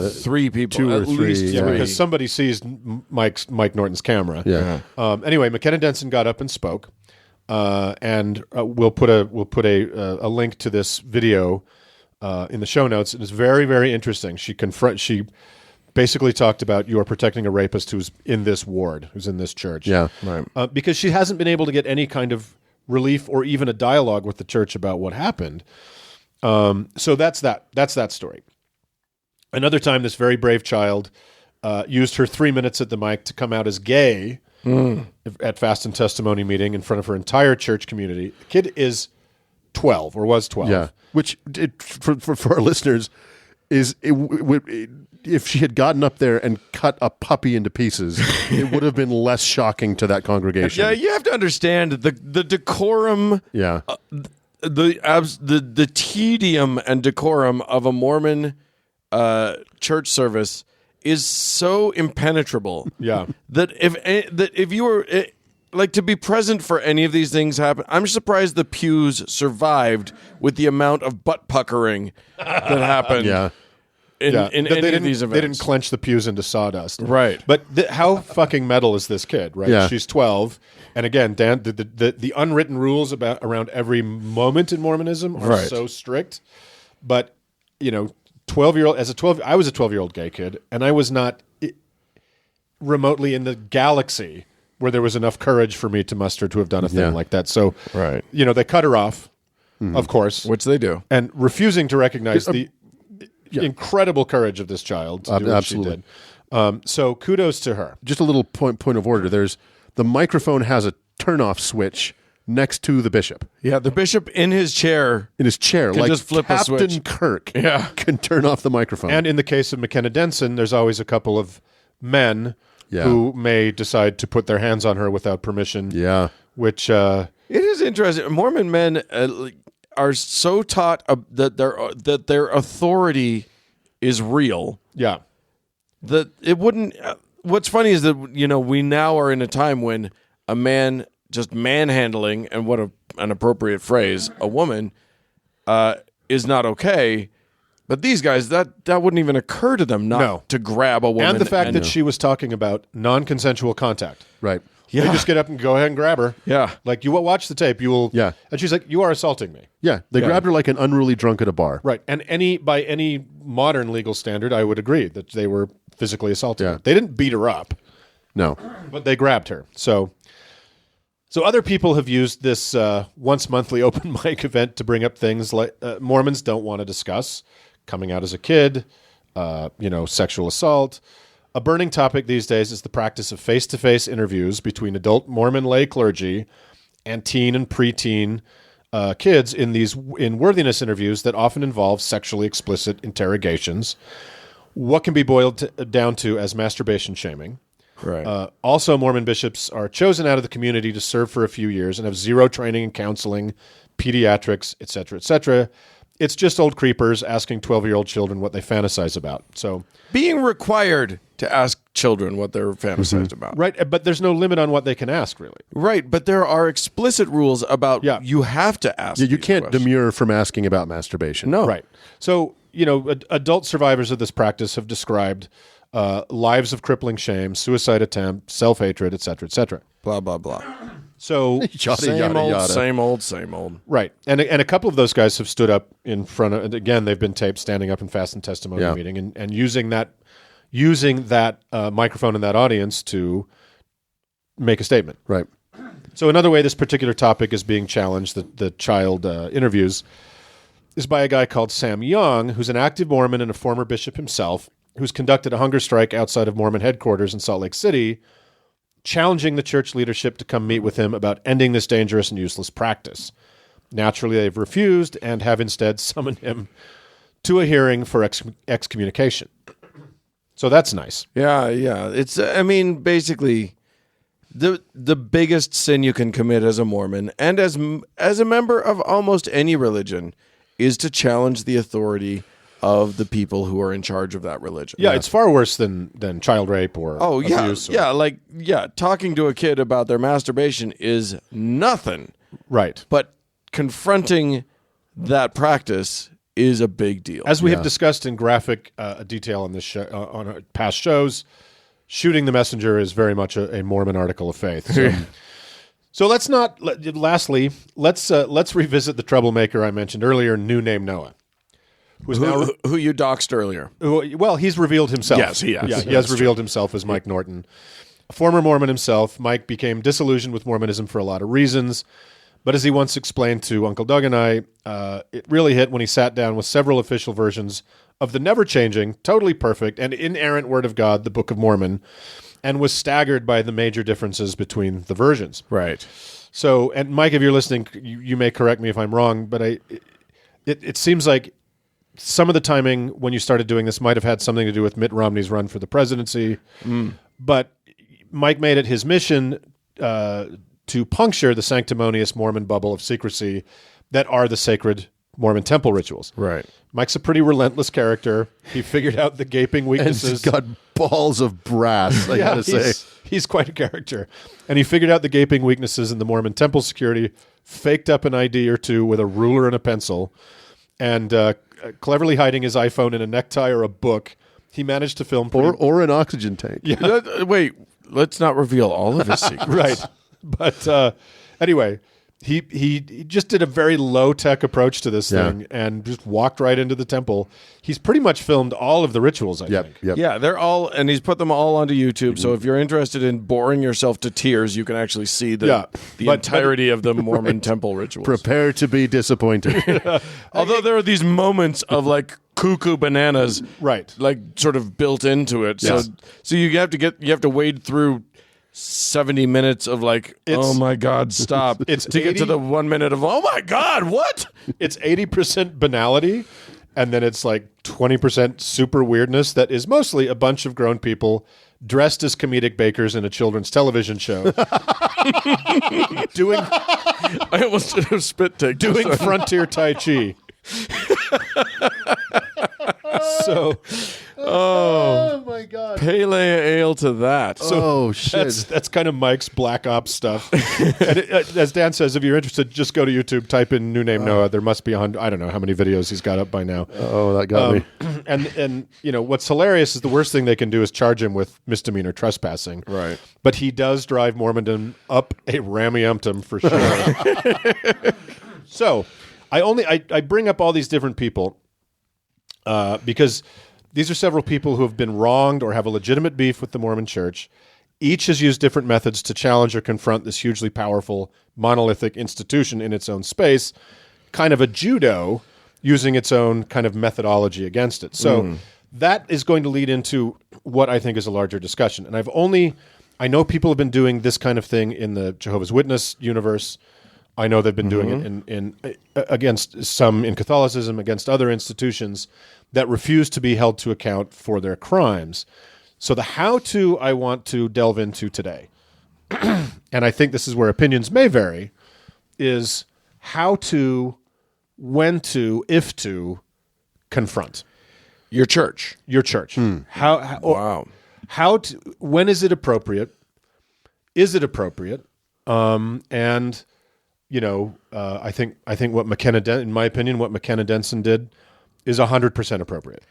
3 people. 2 or at 3, least yeah. three. Because somebody sees Mike Norton's camera. Yeah. Anyway, McKenna Denson got up and spoke, and we'll put a link to this video in the show notes. It is very, very interesting. She basically talked about you are protecting a rapist who's in this ward, who's in this church. Yeah. Right. Because she hasn't been able to get any kind of relief or even a dialogue with the church about what happened. So that's that story. Another time, this very brave child used her 3 minutes at the mic to come out as gay at Fast and Testimony meeting in front of her entire church community. The kid is 12 or was 12. Yeah. Which, for our listeners, if she had gotten up there and cut a puppy into pieces, it would have been less shocking to that congregation. Yeah, you have to understand the decorum. Yeah. The tedium and decorum of a Mormon church service is so impenetrable. Yeah. that if you were to be present for any of these things happen, I'm surprised the pews survived with the amount of butt puckering that happened. Yeah. In any of these events. They didn't clench the pews into sawdust. Right. But how fucking metal is this kid, right? Yeah. She's 12. And again, Dan, the unwritten rules around every moment in Mormonism are so strict. But, 12-year-old, I was a 12-year-old gay kid, and I was not remotely in the galaxy where there was enough courage for me to muster to have done a thing like that. So, Right. They cut her off, of course. Which they do. And refusing to recognize the incredible courage of this child to do what Absolutely. she did. So kudos to her. Just a little point of order. There's the microphone has a turn-off switch next to the bishop. Yeah, the bishop in his chair. In his chair, Can like just flip a Captain switch. Kirk Yeah. can turn off the microphone. And in the case of McKenna Denson, there's always a couple of men who may decide to put their hands on her without permission. Yeah. Which It is interesting. Mormon men are so taught that their authority is real. Yeah. That it wouldn't. What's funny is that we now are in a time when a man just manhandling, and what an appropriate phrase, a woman is not okay. But these guys, that wouldn't even occur to them not to grab a woman. And the fact that she was talking about non-consensual contact. Right. They just get up and go ahead and grab her. Yeah. Like, you will watch the tape. You will. Yeah. And she's like, you are assaulting me. Yeah. They grabbed her like an unruly drunk at a bar. Right. And by any modern legal standard, I would agree that they were physically assaulting Yeah. her. They didn't beat her up, No. but they grabbed her. So other people have used this once monthly open mic event to bring up things like Mormons don't want to discuss coming out as a kid, sexual assault. A burning topic these days is the practice of face-to-face interviews between adult Mormon lay clergy and teen and preteen kids in worthiness interviews that often involve sexually explicit interrogations. What can be boiled down to as masturbation shaming. Right. Also, Mormon bishops are chosen out of the community to serve for a few years and have zero training in counseling, pediatrics, etc., etc. It's just old creepers asking 12-year-old children what they fantasize about. So, being required to ask children what they're fantasized about. right, but there's no limit on what they can ask, really. Right, but there are explicit rules about you have to ask. Yeah, you these can't questions. demur from asking about masturbation. No. Right. So, adult survivors of this practice have described lives of crippling shame, suicide attempt, self-hatred, etc., etc. Blah, blah, blah. So, Yada, Same yada, old, yada. same old, same old. right. And a couple of those guys have stood up in front of, and again, they've been taped standing up in fast and testimony Yeah. meeting and using that microphone in that audience to make a statement. Right. So another way this particular topic is being challenged, the child interviews, is by a guy called Sam Young, who's an active Mormon and a former bishop himself, who's conducted a hunger strike outside of Mormon headquarters in Salt Lake City, challenging the church leadership to come meet with him about ending this dangerous and useless practice. Naturally, they've refused and have instead summoned him to a hearing for excommunication. So that's nice. Yeah, yeah. It's, basically, the biggest sin you can commit as a Mormon and as a member of almost any religion is to challenge the authority of the people who are in charge of that religion. Yeah, it's far worse than child rape or abuse. Talking to a kid about their masturbation is nothing. Right. But confronting that practice is a big deal. As we have discussed in graphic detail on this show, on our past shows, shooting the messenger is very much a Mormon article of faith. So let's not. Lastly, let's revisit the troublemaker I mentioned earlier, new name Noah, who you doxed earlier. Well, he's revealed himself. Yes, he has. Yeah, he has revealed himself as Mike Norton, a former Mormon himself. Mike became disillusioned with Mormonism for a lot of reasons. But as he once explained to Uncle Doug and I, it really hit when he sat down with several official versions of the never-changing, totally perfect, and inerrant Word of God, the Book of Mormon, and was staggered by the major differences between the versions. Right. So, and Mike, if you're listening, you may correct me if I'm wrong, but it seems like some of the timing when you started doing this might have had something to do with Mitt Romney's run for the presidency. But Mike made it his mission to puncture the sanctimonious Mormon bubble of secrecy that are the sacred Mormon temple rituals. Right. Mike's a pretty relentless character. He figured out the gaping And weaknesses. he's got balls of brass, I gotta say. He's quite a character. And he figured out the gaping weaknesses in the Mormon temple security, faked up an ID or two with a ruler and a pencil, and cleverly hiding his iPhone in a necktie or a book, he managed to film... Or an oxygen tank. Yeah. Wait, let's not reveal all of his secrets. Right. But anyway, he just did a very low-tech approach to this thing and just walked right into the temple. He's pretty much filmed all of the rituals, I think. Yep. Yeah, they're all, and he's put them all onto YouTube. So if you're interested in boring yourself to tears, you can actually see the entirety of the Mormon temple rituals. Prepare to be disappointed. Although there are these moments of like cuckoo bananas, Right. like sort of built into it. Yes. So you have to wade through 70 minutes of like, oh my God, stop. It's to get to the 1 minute of, oh my God, what? It's 80% banality, and then it's like 20% super weirdness that is mostly a bunch of grown people dressed as comedic bakers in a children's television show. doing I almost did a spit take. doing frontier Tai Chi. So Oh my God. Pele ale to that. Oh, shit. That's kind of Mike's Black Ops stuff. And as Dan says, if you're interested, just go to YouTube, type in New Name Noah. There must be I don't know how many videos he's got up by now. Oh, that got me. And what's hilarious is the worst thing they can do is charge him with misdemeanor trespassing. Right. But he does drive Mormondom up a rammy-umptum for sure. So I bring up all these different people because these are several people who have been wronged or have a legitimate beef with the Mormon Church. Each has used different methods to challenge or confront this hugely powerful, monolithic institution in its own space, kind of a judo using its own kind of methodology against it. So that is going to lead into what I think is a larger discussion. And I know people have been doing this kind of thing in the Jehovah's Witness universe. I know they've been doing it in against some in Catholicism, against other institutions that refuse to be held to account for their crimes. So the how-to I want to delve into today, and I think this is where opinions may vary, is how to, when to, if to confront Your church. your church. Wow. How to, when is it appropriate? Is it appropriate? And I think what McKenna, in my opinion, what McKenna Denson did is 100% appropriate.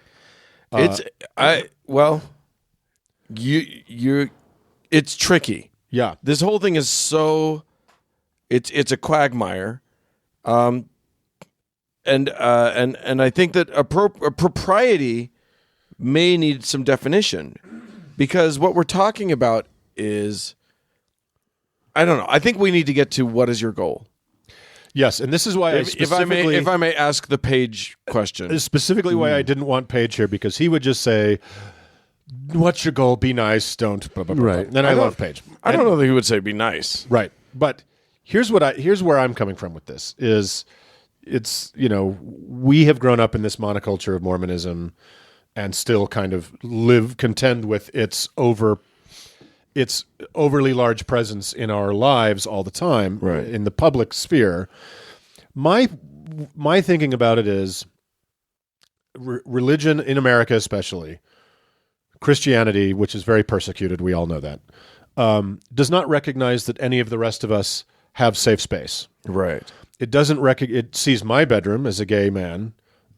It's tricky. Yeah. This whole thing is it's a quagmire, and I think that a propriety may need some definition, because what we're talking about is, I don't know. I think we need to get to what is your goal. Yes, and this is why If I may ask the Page question. specifically why I didn't want Page here, because he would just say, "What's your goal? Be nice. Don't." Blah, blah, blah, Right. blah. Then I love Page. I don't know that he would say be nice. Right. But here's where I'm coming from with this is we have grown up in this monoculture of Mormonism and still kind of contend with its overly large presence in our lives all the time, Right. in the public sphere. My thinking about it is religion in America, especially Christianity, which is very persecuted, we all know that, does not recognize that any of the rest of us have safe space. Right. It doesn't it sees my bedroom as a gay man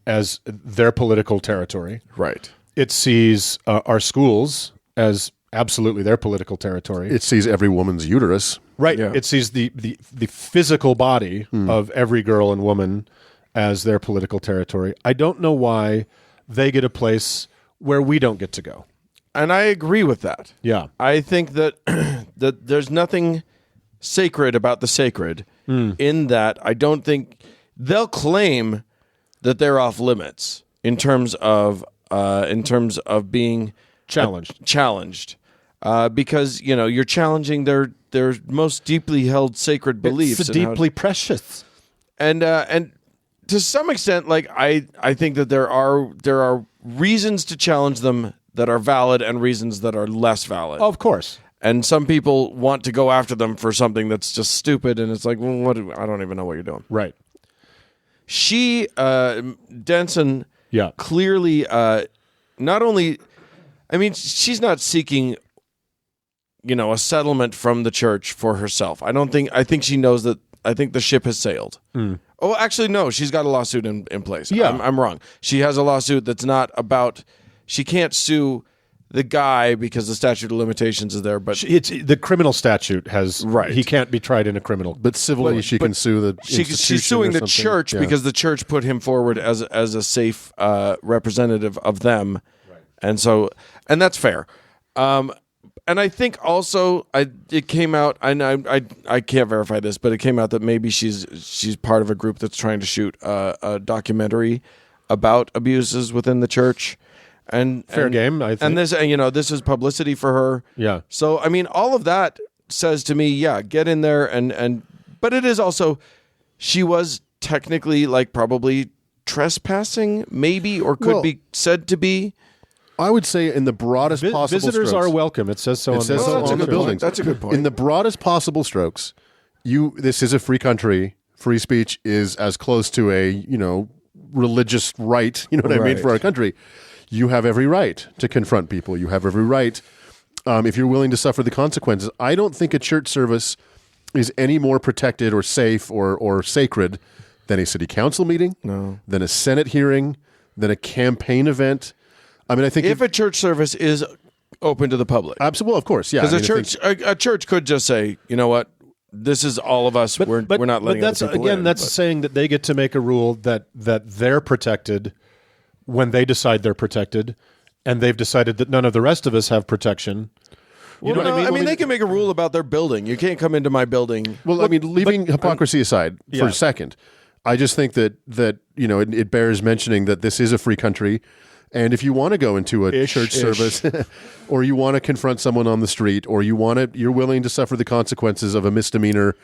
as their political territory. Right. It sees our schools as absolutely their political territory. It sees every woman's uterus. Right. Yeah. It sees the physical body of every girl and woman as their political territory. I don't know why they get a place where we don't get to go. And I agree with that. Yeah. I think that that there's nothing sacred about the sacred, in that I don't think they'll claim that they're off limits in terms of being Challenged. because you're challenging their most deeply held sacred beliefs. It's and how- deeply precious. and to some extent, like I think that there are reasons to challenge them that are valid and reasons that are less valid. Of course. And some people want to go after them for something that's just stupid, and it's like, well, I don't even know what you're doing. Right. She, Denson, Yeah. clearly, not only, I mean, she's not seeking, a settlement from the church for herself. I think she knows that. I think the ship has sailed. Oh, actually, no, she's got a lawsuit in place. Yeah. I'm wrong. She has a lawsuit that's not about. She can't sue the guy because the statute of limitations is there, but It's the criminal statute has Right. He can't be tried in a criminal. But civilly, she can sue the institution she's suing or the something. church Yeah. because the church put him forward as a safe representative of them, and that's fair. And I think also it came out. I can't verify this, but it came out that maybe she's part of a group that's trying to shoot a documentary about abuses within the church. And Fair game, I think. And this is publicity for her. Yeah. So I mean, all of that says to me, yeah, get in there and but it is also, she was technically like probably trespassing, maybe, or could Well, be said to be. I would say in the broadest possible Visitors strokes. are welcome. It says so. It on says the, so that's a on the good point. buildings. That's a good point. In the broadest possible strokes, this is a free country. Free speech is as close to a religious right. You know what I mean, Right. for our country. you have every right to confront people. You have every right, if you're willing to suffer the consequences. I don't think a church service is any more protected or safe or sacred than a city council meeting, than a Senate hearing, than a campaign event. I mean, I think if a church service is open to the public, absolutely, well, of course, yeah. Because a church could just say, you know what, this is all of us. We're not letting that's other people again. in, That's saying that they get to make a rule that they're protected when they decide they're protected, and they've decided that none of the rest of us have protection. You know what I mean? I mean, they can make a rule about their building. You can't come into my building. Well, I mean, leaving hypocrisy aside for a second, I just think that it bears mentioning that this is a free country, and if you want to go into a church service, or you want to confront someone on the street, or you're willing to suffer the consequences of a misdemeanor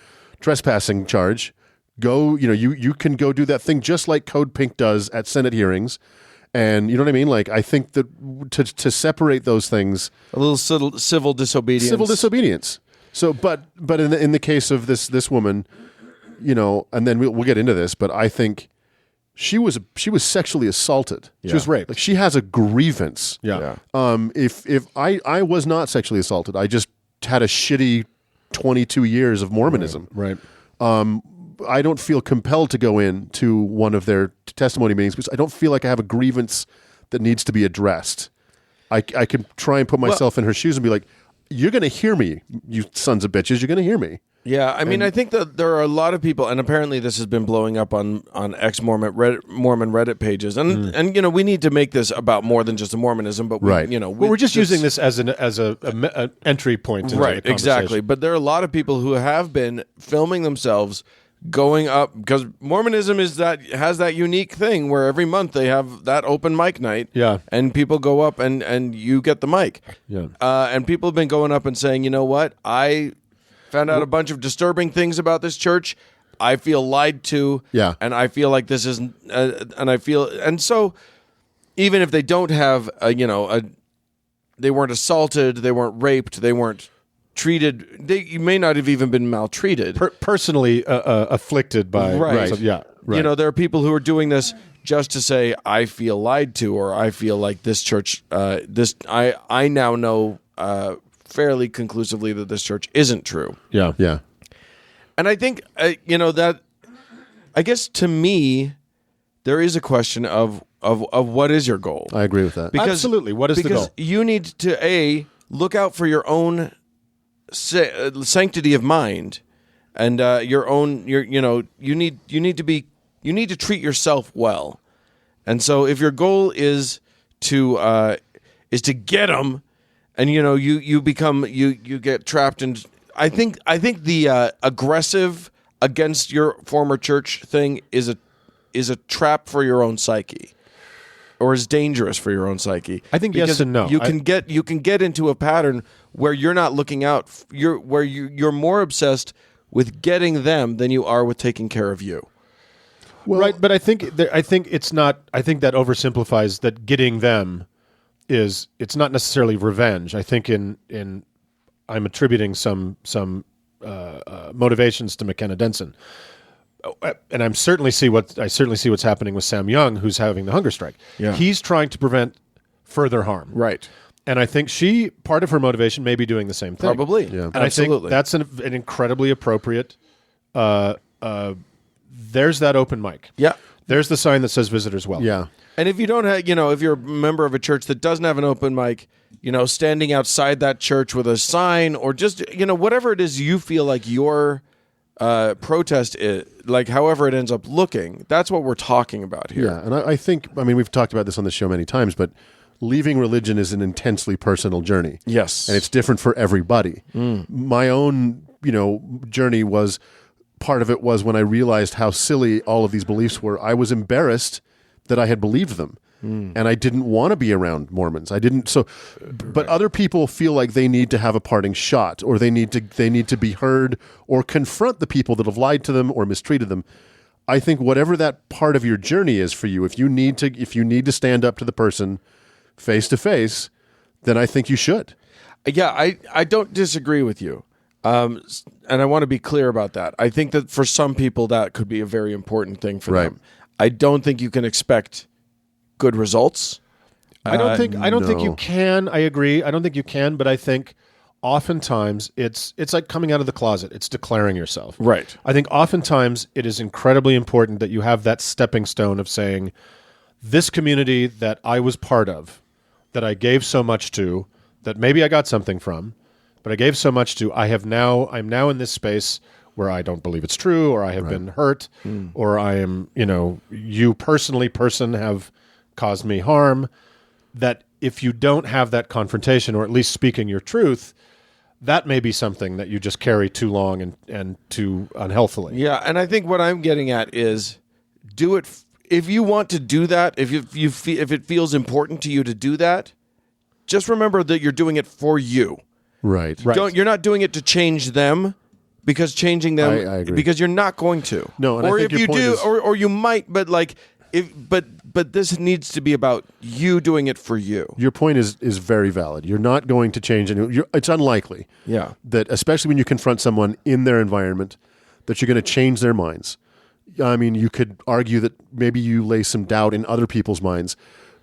trespassing charge, go. You can go do that thing just like Code Pink does at Senate hearings. And you know what I mean? Like, I think that to separate those things, a little civil disobedience. Civil disobedience. So, but in the case of this woman, and then we'll get into this, but I think she was sexually assaulted. She was raped. Like, she has a grievance. Yeah. If I was not sexually assaulted, I just had a shitty 22 years of Mormonism. Right. I don't feel compelled to go in to one of their testimony meetings because I don't feel like I have a grievance that needs to be addressed. I can try and put myself in her shoes and be like, you're going to hear me, you sons of bitches. You're going to hear me. Yeah, I mean, I think that there are a lot of people, and apparently this has been blowing up on ex-Mormon Reddit pages, and we need to make this about more than just a Mormonism, but we're just using this as an entry point, into the conversation. Exactly. But there are a lot of people who have been filming themselves going up because Mormonism has that unique thing where every month they have that open mic night, and people go up and you get the mic, and people have been going up and saying, you know what, I found out a bunch of disturbing things about this church. I feel lied to, and I feel like this isn't, and so even if they don't have they weren't assaulted, they weren't raped, they weren't treated, you may not have even been maltreated, personally afflicted by, right? Right. There are people who are doing this just to say, I feel lied to, or I feel like this church, I now know fairly conclusively that this church isn't true. Yeah. And I think, that, I guess to me, there is a question of what is your goal? I agree with that. Absolutely. What is the goal? Because you need to, look out for your own sanctity of mind, and your own, you need to treat yourself well. And so if your goal is to get them, and you get trapped in, I think the aggressive against your former church thing is a trap for your own psyche, or is dangerous for your own psyche. I think yes and no. You can get into a pattern where you're not looking out. You're more obsessed with getting them than you are with taking care of you. Well, right, but I think it's not. I think that oversimplifies that getting them it's not necessarily revenge. I think in I'm attributing some motivations to McKenna Denson, and I certainly see what's happening with Sam Young, who's having the hunger strike. Yeah. He's trying to prevent further harm, right? And I think part of her motivation may be doing the same thing. Probably, yeah. And absolutely. I think that's an incredibly appropriate. There's that open mic. Yeah. There's the sign that says visitors welcome. Yeah. And if you don't have, if you're a member of a church that doesn't have an open mic, standing outside that church with a sign, or just, whatever it is you feel like your protest is, like however it ends up looking, that's what we're talking about here. Yeah. And I think, we've talked about this on the show many times, but leaving religion is an intensely personal journey. Yes. And it's different for everybody. My own, journey was, part of it was when I realized how silly all of these beliefs were. I was embarrassed that I had believed them, and I didn't want to be around Mormons. I didn't. So, but other people feel like they need to have a parting shot, or they need to be heard, or confront the people that have lied to them or mistreated them. I think whatever that part of your journey is for you, if you need to stand up to the person face to face, then I think you should. Yeah, I don't disagree with you. And I want to be clear about that. I think that for some people that could be a very important thing for them. I don't think you can expect good results. I don't think you no. can. I agree. I don't think you can, but I think oftentimes it's like coming out of the closet. It's declaring yourself. Right. I think oftentimes it is incredibly important that you have that stepping stone of saying, this community that I was part of, that I gave so much to, that maybe I got something from, but I gave so much to, I'm now in this space where I don't believe it's true, or I have been hurt, or I am, you person have caused me harm. That if you don't have that confrontation, or at least speaking your truth, that may be something that you just carry too long and too unhealthily. Yeah, and I think what I'm getting at is do it if you want to do that, if it feels important to you to do that, just remember that you're doing it for you. Right. You're not doing it to change them, because changing them, I agree. because you're not going to. No, and or I think if your you point do, is- or you might, but but this needs to be about you doing it for you. Your point is very valid. You're not going to change anyone. It's unlikely that, especially when you confront someone in their environment, that you're going to change their minds. I mean, you could argue that maybe you lay some doubt in other people's minds,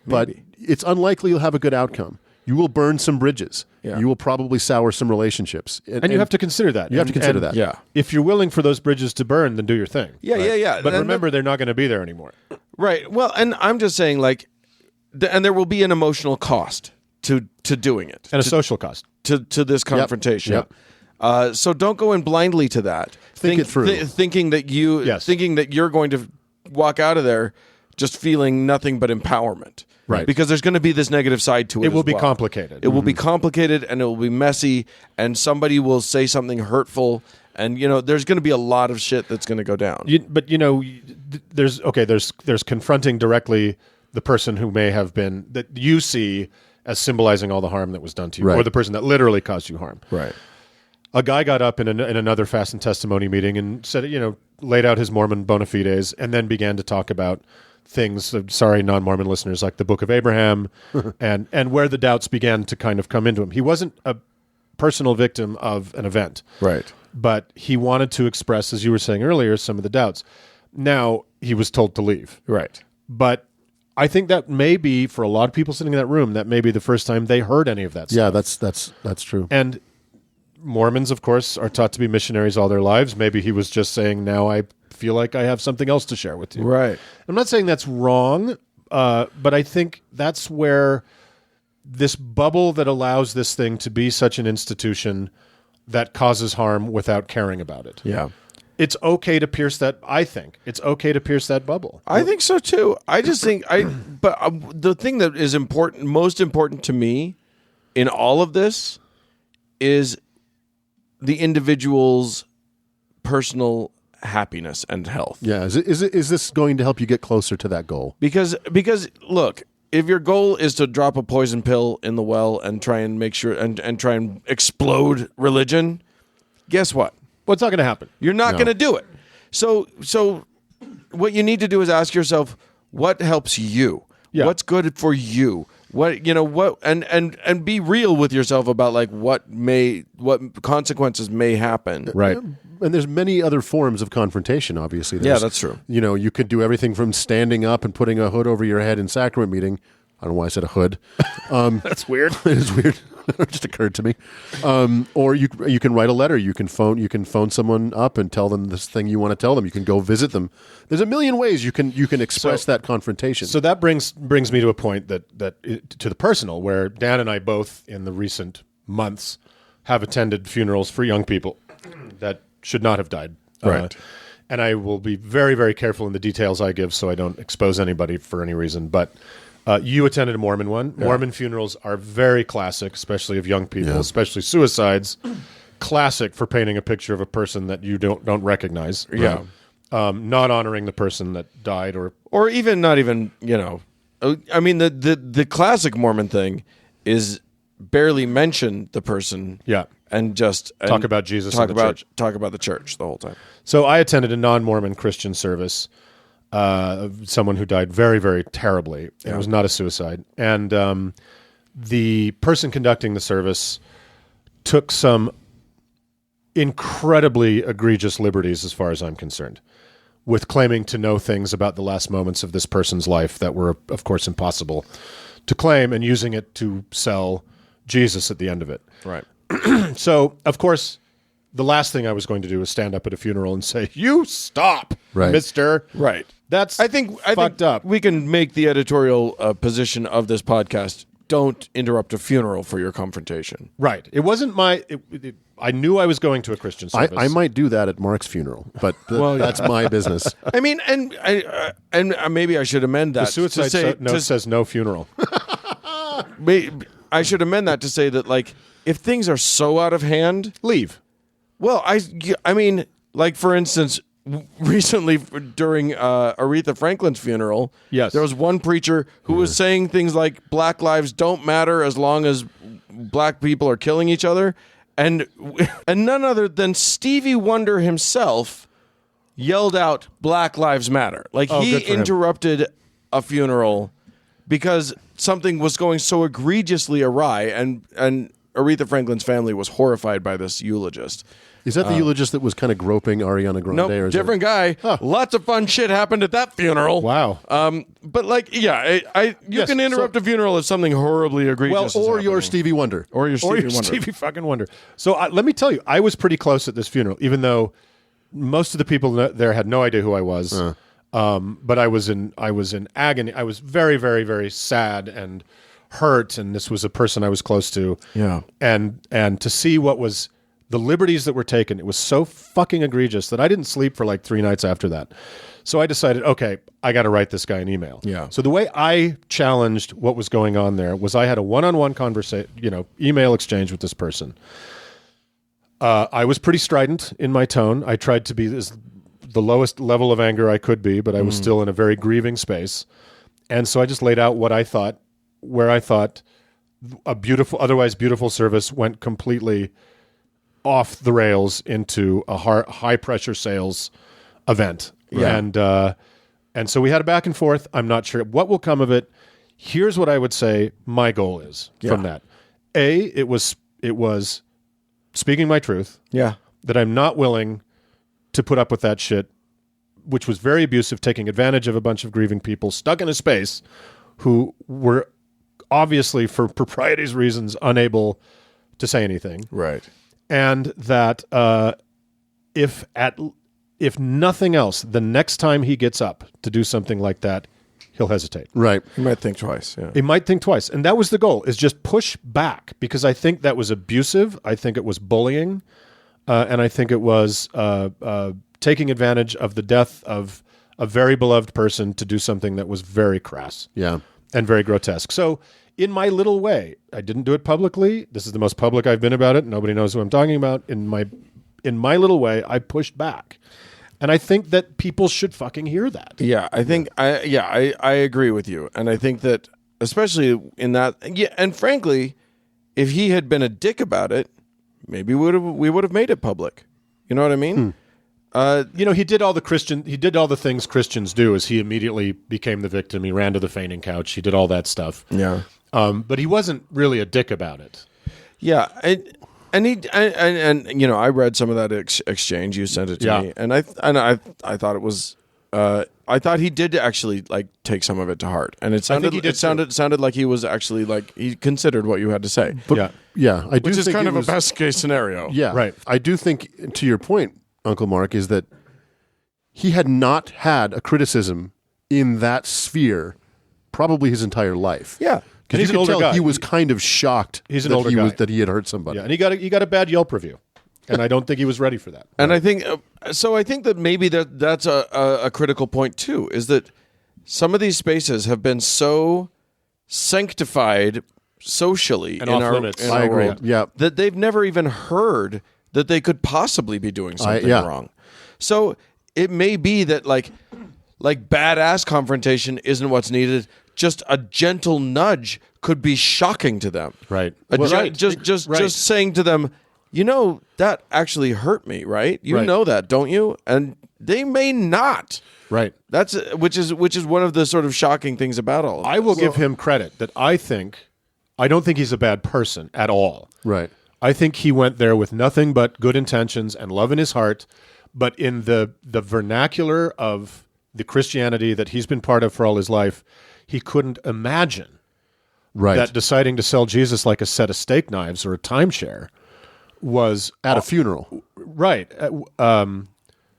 but it's unlikely you'll have a good outcome. You will burn some bridges. Yeah. You will probably sour some relationships. And you have to consider that. You have to consider that. Yeah. If you're willing for those bridges to burn, then do your thing. Yeah. But And remember, they're not going to be there anymore. Right. Well, and I'm just saying, and there will be an emotional cost to doing it, And a social cost. to this confrontation. Yep. So don't go in blindly to that. Think it through. Thinking that you're going to walk out of there just feeling nothing but empowerment. Right. Because there's going to be this negative side to it. It will as be well. complicated. It will be complicated, and it will be messy, and somebody will say something hurtful, and there's going to be a lot of shit that's going to go down. There's confronting directly the person who may have been, that you see as symbolizing all the harm that was done to you, Right. or the person that literally caused you harm. Right. A guy got up in another fast and testimony meeting and said, laid out his Mormon bona fides, and then began to talk about things, non-Mormon listeners, like the Book of Abraham, and where the doubts began to kind of come into him. He wasn't a personal victim of an event. Right. But he wanted to express, as you were saying earlier, some of the doubts. Now, he was told to leave. Right. But I think that may be, for a lot of people sitting in that room, that may be the first time they heard any of that stuff. Yeah, that's true. And Mormons, of course, are taught to be missionaries all their lives. Maybe he was just saying, now I feel like I have something else to share with you. Right. I'm not saying that's wrong, but I think that's where this bubble that allows this thing to be such an institution that causes harm without caring about it. Yeah. It's okay to pierce that. I think it's okay to pierce that bubble. I think so too. I just think but the thing that is most important to me in all of this is the individual's personal happiness and health. Yeah, is this going to help you get closer to that goal? Because look, if your goal is to drop a poison pill in the well and try and make sure and try and explode religion, guess what? Well, it's not going to happen. You're not going to do it. So what you need to do is ask yourself, what helps you? Yeah. What's good for you? And be real with yourself about what consequences may happen. Right. And there's many other forms of confrontation, obviously. Yeah, that's true. You could do everything from standing up and putting a hood over your head in sacrament meeting. I don't know why I said a hood. That's weird. It is weird. It just occurred to me. Or you can write a letter. You can phone someone up and tell them this thing you want to tell them. You can go visit them. There's a million ways you can express that confrontation. So that brings me to a point that to the personal, where Dan and I both in the recent months have attended funerals for young people that should not have died. Right. And I will be very, very careful in the details I give so I don't expose anybody for any reason. But you attended a Mormon one. Yeah. Mormon funerals are very classic, especially of young people, especially suicides. Classic for painting a picture of a person that you don't recognize. Yeah. Not honoring the person that died, or even not even, I mean, the classic Mormon thing is barely mention the person. Yeah. And just talk about Jesus and the church. Talk about the church the whole time. So I attended a non-Mormon Christian service of someone who died very, very terribly. It was not a suicide. And the person conducting the service took some incredibly egregious liberties, as far as I'm concerned, with claiming to know things about the last moments of this person's life that were, of course, impossible to claim and using it to sell Jesus at the end of it. Right. So, of course, the last thing I was going to do was stand up at a funeral and say, "You stop, mister." Right. I think fucked up. We can make the editorial position of this podcast: don't interrupt a funeral for your confrontation. Right. It wasn't my. I knew I was going to a Christian service. I might do that at Mark's funeral, but that's my business. I mean, and maybe I should amend that. The suicide note says no funeral. I should amend that to say that, like, if things are so out of hand, Leave. well, I mean, like, for instance, recently during Aretha Franklin's funeral, Yes. there was one preacher who was saying things like Black lives don't matter as long as black people are killing each other, and none other than Stevie Wonder himself yelled out Black Lives Matter. Like, he good for him. interrupted a funeral because something was going so egregiously awry, and Aretha Franklin's family was horrified by this eulogist. Is that the eulogist that was kind of groping Ariana Grande? Nope, or is different guy. Lots of fun shit happened at that funeral. Wow. But, like, yeah, you Yes, can interrupt a funeral if something horribly egregious Well, is or your happening. Stevie Wonder. Or your Stevie Or your Wonder. Stevie fucking Wonder. So let me tell you, I was pretty close at this funeral, even though most of the people there had no idea who I was. But I was in agony. I was very, very, very sad and hurt, and this was a person I was close to. Yeah. And to see what was the liberties that were taken, it was so fucking egregious that I didn't sleep for like 3 nights after that. So I decided, okay, I got to write this guy an email. Yeah. So the way I challenged what was going on there was I had a one-on-one conversation, email exchange with this person. I was pretty strident in my tone. I tried to be the lowest level of anger I could be, but I was still in a very grieving space. And so I just laid out what I thought, where I thought a otherwise beautiful service went completely off the rails into a high pressure sales event. Yeah. And so we had a back and forth. I'm not sure what will come of it. Here's what I would say my goal is from that. It was speaking my truth. Yeah. That I'm not willing to put up with that shit, which was very abusive, taking advantage of a bunch of grieving people stuck in a space who were obviously, for propriety's reasons, unable to say anything. Right. And that if nothing else, the next time he gets up to do something like that, he'll hesitate. Right. You might think twice. Yeah. He might think twice. And that was the goal, is just push back, because I think that was abusive. I think it was bullying. And I think it was taking advantage of the death of a very beloved person to do something that was very crass. Yeah. And very grotesque. So in my little way, I didn't do it publicly. This is the most public I've been about it. Nobody knows who I'm talking about. In my little way, I pushed back. And I think that people should fucking hear that. Yeah, I think I agree with you, and I think that especially in that, and frankly, if he had been a dick about it, maybe we would have made it public. You know what I mean? He did all the things Christians do. Is he immediately became the victim? He ran to the fainting couch. He did all that stuff. Yeah, but he wasn't really a dick about it. Yeah, and I read some of that exchange. You sent it to me, and I thought it was. I thought he did actually like take some of it to heart, and it sounded like he was actually like he considered what you had to say. But, yeah, I do. Which is think kind of was, a best case scenario. Yeah, right. I do think, to your point, Uncle Mark, is that he had not had a criticism in that sphere probably his entire life. Yeah. Because he's you an could older tell guy. he was kind of shocked He's an that older he guy. that he had hurt somebody. Yeah, and he got a bad Yelp review, and I don't think he was ready for that. And I think so. I think that maybe that's a critical point too. Is that some of these spaces have been so sanctified socially And in off our limits. in I our agree. world, Yeah. that they've never even heard that they could possibly be doing something wrong. So it may be that like badass confrontation isn't what's needed. Just a gentle nudge could be shocking to them. Right. Just saying to them, that actually hurt me, right? You Right. know that, don't you? And they may not. Right. That's which is one of the sort of shocking things about all of I this. will give him credit that I don't think he's a bad person at all. Right. I think he went there with nothing but good intentions and love in his heart, but in the vernacular of the Christianity that he's been part of for all his life, he couldn't imagine Right. that deciding to sell Jesus like a set of steak knives or a timeshare was At a funeral. right.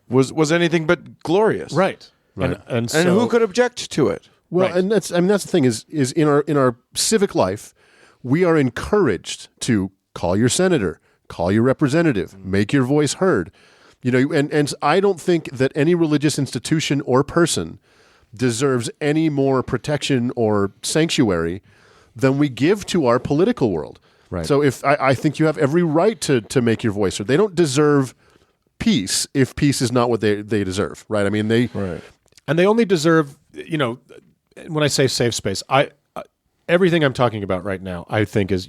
Was anything but glorious. Right. Right. And And who could object to it? Well, Right. and that's the thing is in our civic life, we are encouraged to call your senator, call your representative, make your voice heard. And I don't think that any religious institution or person deserves any more protection or sanctuary than we give to our political world. Right. So if I think you have every right to make your voice heard. They don't deserve peace if peace is not what they deserve, right? I mean, And they only deserve, when I say safe space, everything I'm talking about right now, I think is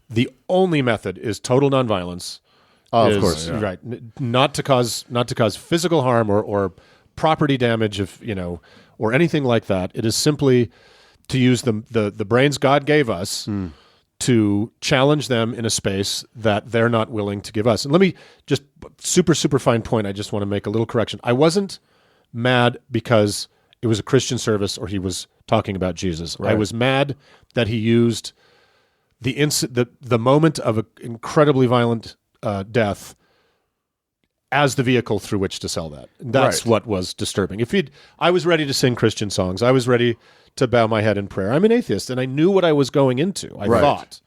the only method is total nonviolence. of course. Right. Not to cause physical harm or property damage or anything like that. It is simply to use the brains God gave us to challenge them in a space that they're not willing to give us. And let me just super fine point. I just want to make a little correction. I wasn't mad because it was a Christian service or he was talking about Jesus. Right. I was mad that he used the moment of an incredibly violent death as the vehicle through which to sell that. That's Right. what was disturbing. I was ready to sing Christian songs. I was ready to bow my head in prayer. I'm an atheist, and I knew what I was going into. I Right. thought.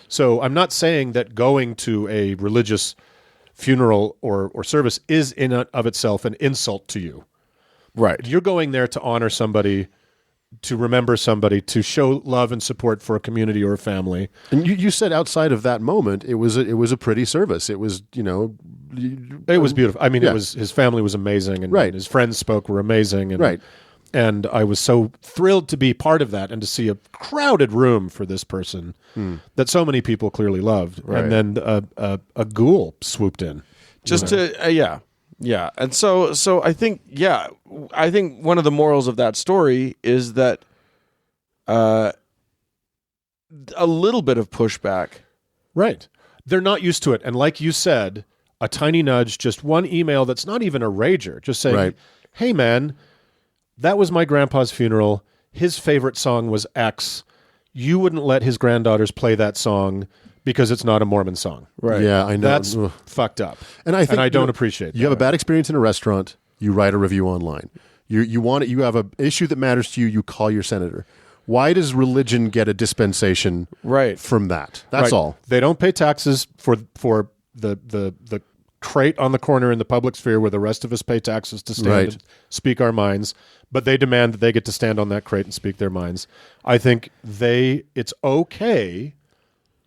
So I'm not saying that going to a religious funeral or service is in and of itself an insult to you. Right. You're going there to honor somebody, to remember somebody, to show love and support for a community or a family. And you said outside of that moment, it was a pretty service. It was, It was beautiful. I mean, Yeah. it was, his family was amazing, and, Right. and his friends were amazing, and Right. And I was so thrilled to be part of that and to see a crowded room for this person that so many people clearly loved, Right. and then a ghoul swooped in. Just to yeah. And so I think one of the morals of that story is that a little bit of pushback. Right. They're not used to it, and like you said, a tiny nudge, just one email that's not even a rager, just saying, Right. "Hey, man, that was my grandpa's funeral. His favorite song was X. You wouldn't let his granddaughters play that song because it's not a Mormon song. Right. Yeah, I know. That's Ugh. fucked up. And I think don't appreciate You have a that. bad experience in a restaurant, you write a review online. You have an issue that matters to you, you call your senator. Why does religion get a dispensation Right. from that? That's Right. all. They don't pay taxes for the crate on the corner in the public sphere where the rest of us pay taxes to stand Right. and speak our minds, but they demand that they get to stand on that crate and speak their minds. I think it's okay.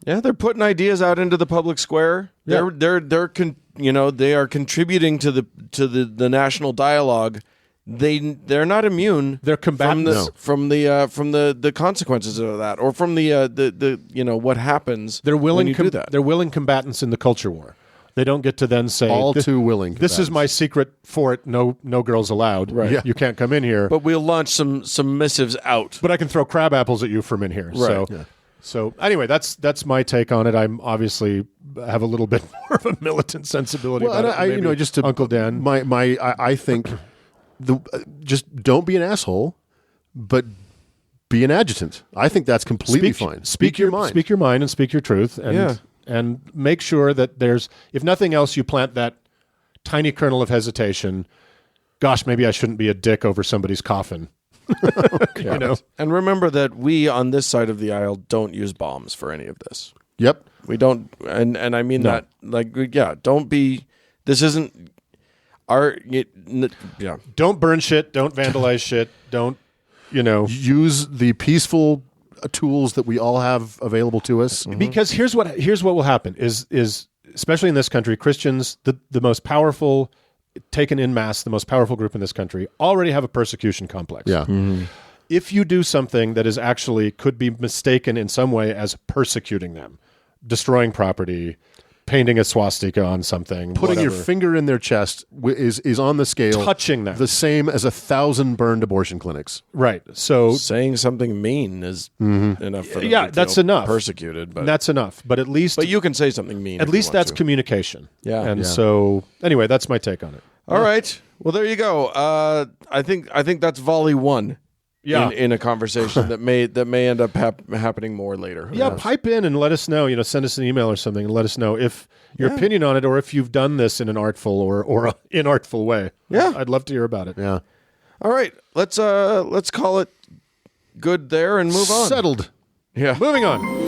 Yeah, they're putting ideas out into the public square. Yeah. They are contributing to the national dialogue. They're not immune. They're combatants. from the consequences of that, or from the what happens. They're willing. when you do that. They're willing combatants in the culture war. They don't get to then say All too willing. This is my secret fort. No girls allowed. Right. Yeah. You can't come in here. But we'll launch some missives out. But I can throw crab apples at you from in here. Right. So anyway, that's my take on it. I'm obviously have a little bit more of a militant sensibility. Well, about and it than maybe just to Uncle Dan. I think just don't be an asshole, but be an adjutant. I think that's completely fine. Speak your mind. Speak your mind and speak your truth. And make sure that there's, if nothing else, you plant that tiny kernel of hesitation. Gosh, maybe I shouldn't be a dick over somebody's coffin. You know. And remember that we on this side of the aisle don't use bombs for any of this. Yep. We don't, and I mean that, don't be. This isn't our. Yeah. Don't burn shit. Don't vandalize shit. Don't, Use the peaceful tools that we all have available to us. Because here's what will happen is especially in this country, Christians, the most powerful, taken in mass, the most powerful group in this country, already have a persecution complex. Yeah. If you do something that is actually could be mistaken in some way as persecuting them, destroying property, painting a swastika on something, Putting your whatever, finger in their chest is on the scale. touching them, The same as 1,000 burned abortion clinics. right? So Saying something mean is enough for them Yeah, to that's feel enough. persecuted. But that's enough. But at least you can say something mean. at if least you want that's to. communication. Yeah. And Yeah. so anyway, that's my take on it. All right. Well, there you go. I think that's volley one. in a conversation that may end up happening more later. Who Yeah, knows? pipe in and let us know. Send us an email or something and let us know if your opinion on it, or if you've done this in an artful or inartful way. Yeah. I'd love to hear about it. Yeah. All right, let's call it good there and move on. Settled. Yeah. Moving on.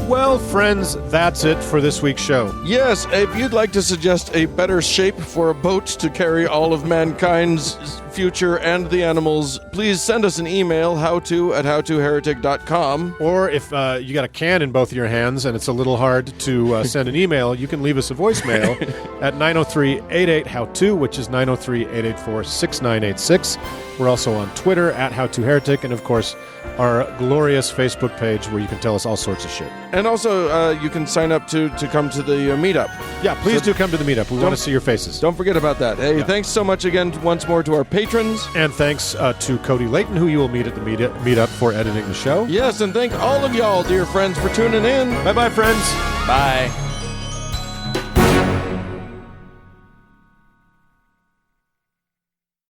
Well, friends, that's it for this week's show. Yes, if you'd like to suggest a better shape for a boat to carry all of mankind's future and the animals, please send us an email, howto@howtoheretic.com. Or if you got a can in both of your hands and it's a little hard to send an email, you can leave us a voicemail at 903-88-HOW-TO, which is 903-884-6986. We're also on Twitter at HowToHeretic, and of course, our glorious Facebook page where you can tell us all sorts of shit. And also, you can sign up to come to the meetup. Yeah, please do come to the meetup. We want to see your faces. Don't forget about that. Hey, thanks so much again once more to our patrons. And thanks to Cody Layton, who you will meet at the meetup for editing the show. Yes, and thank all of y'all, dear friends, for tuning in. Bye-bye, friends. Bye.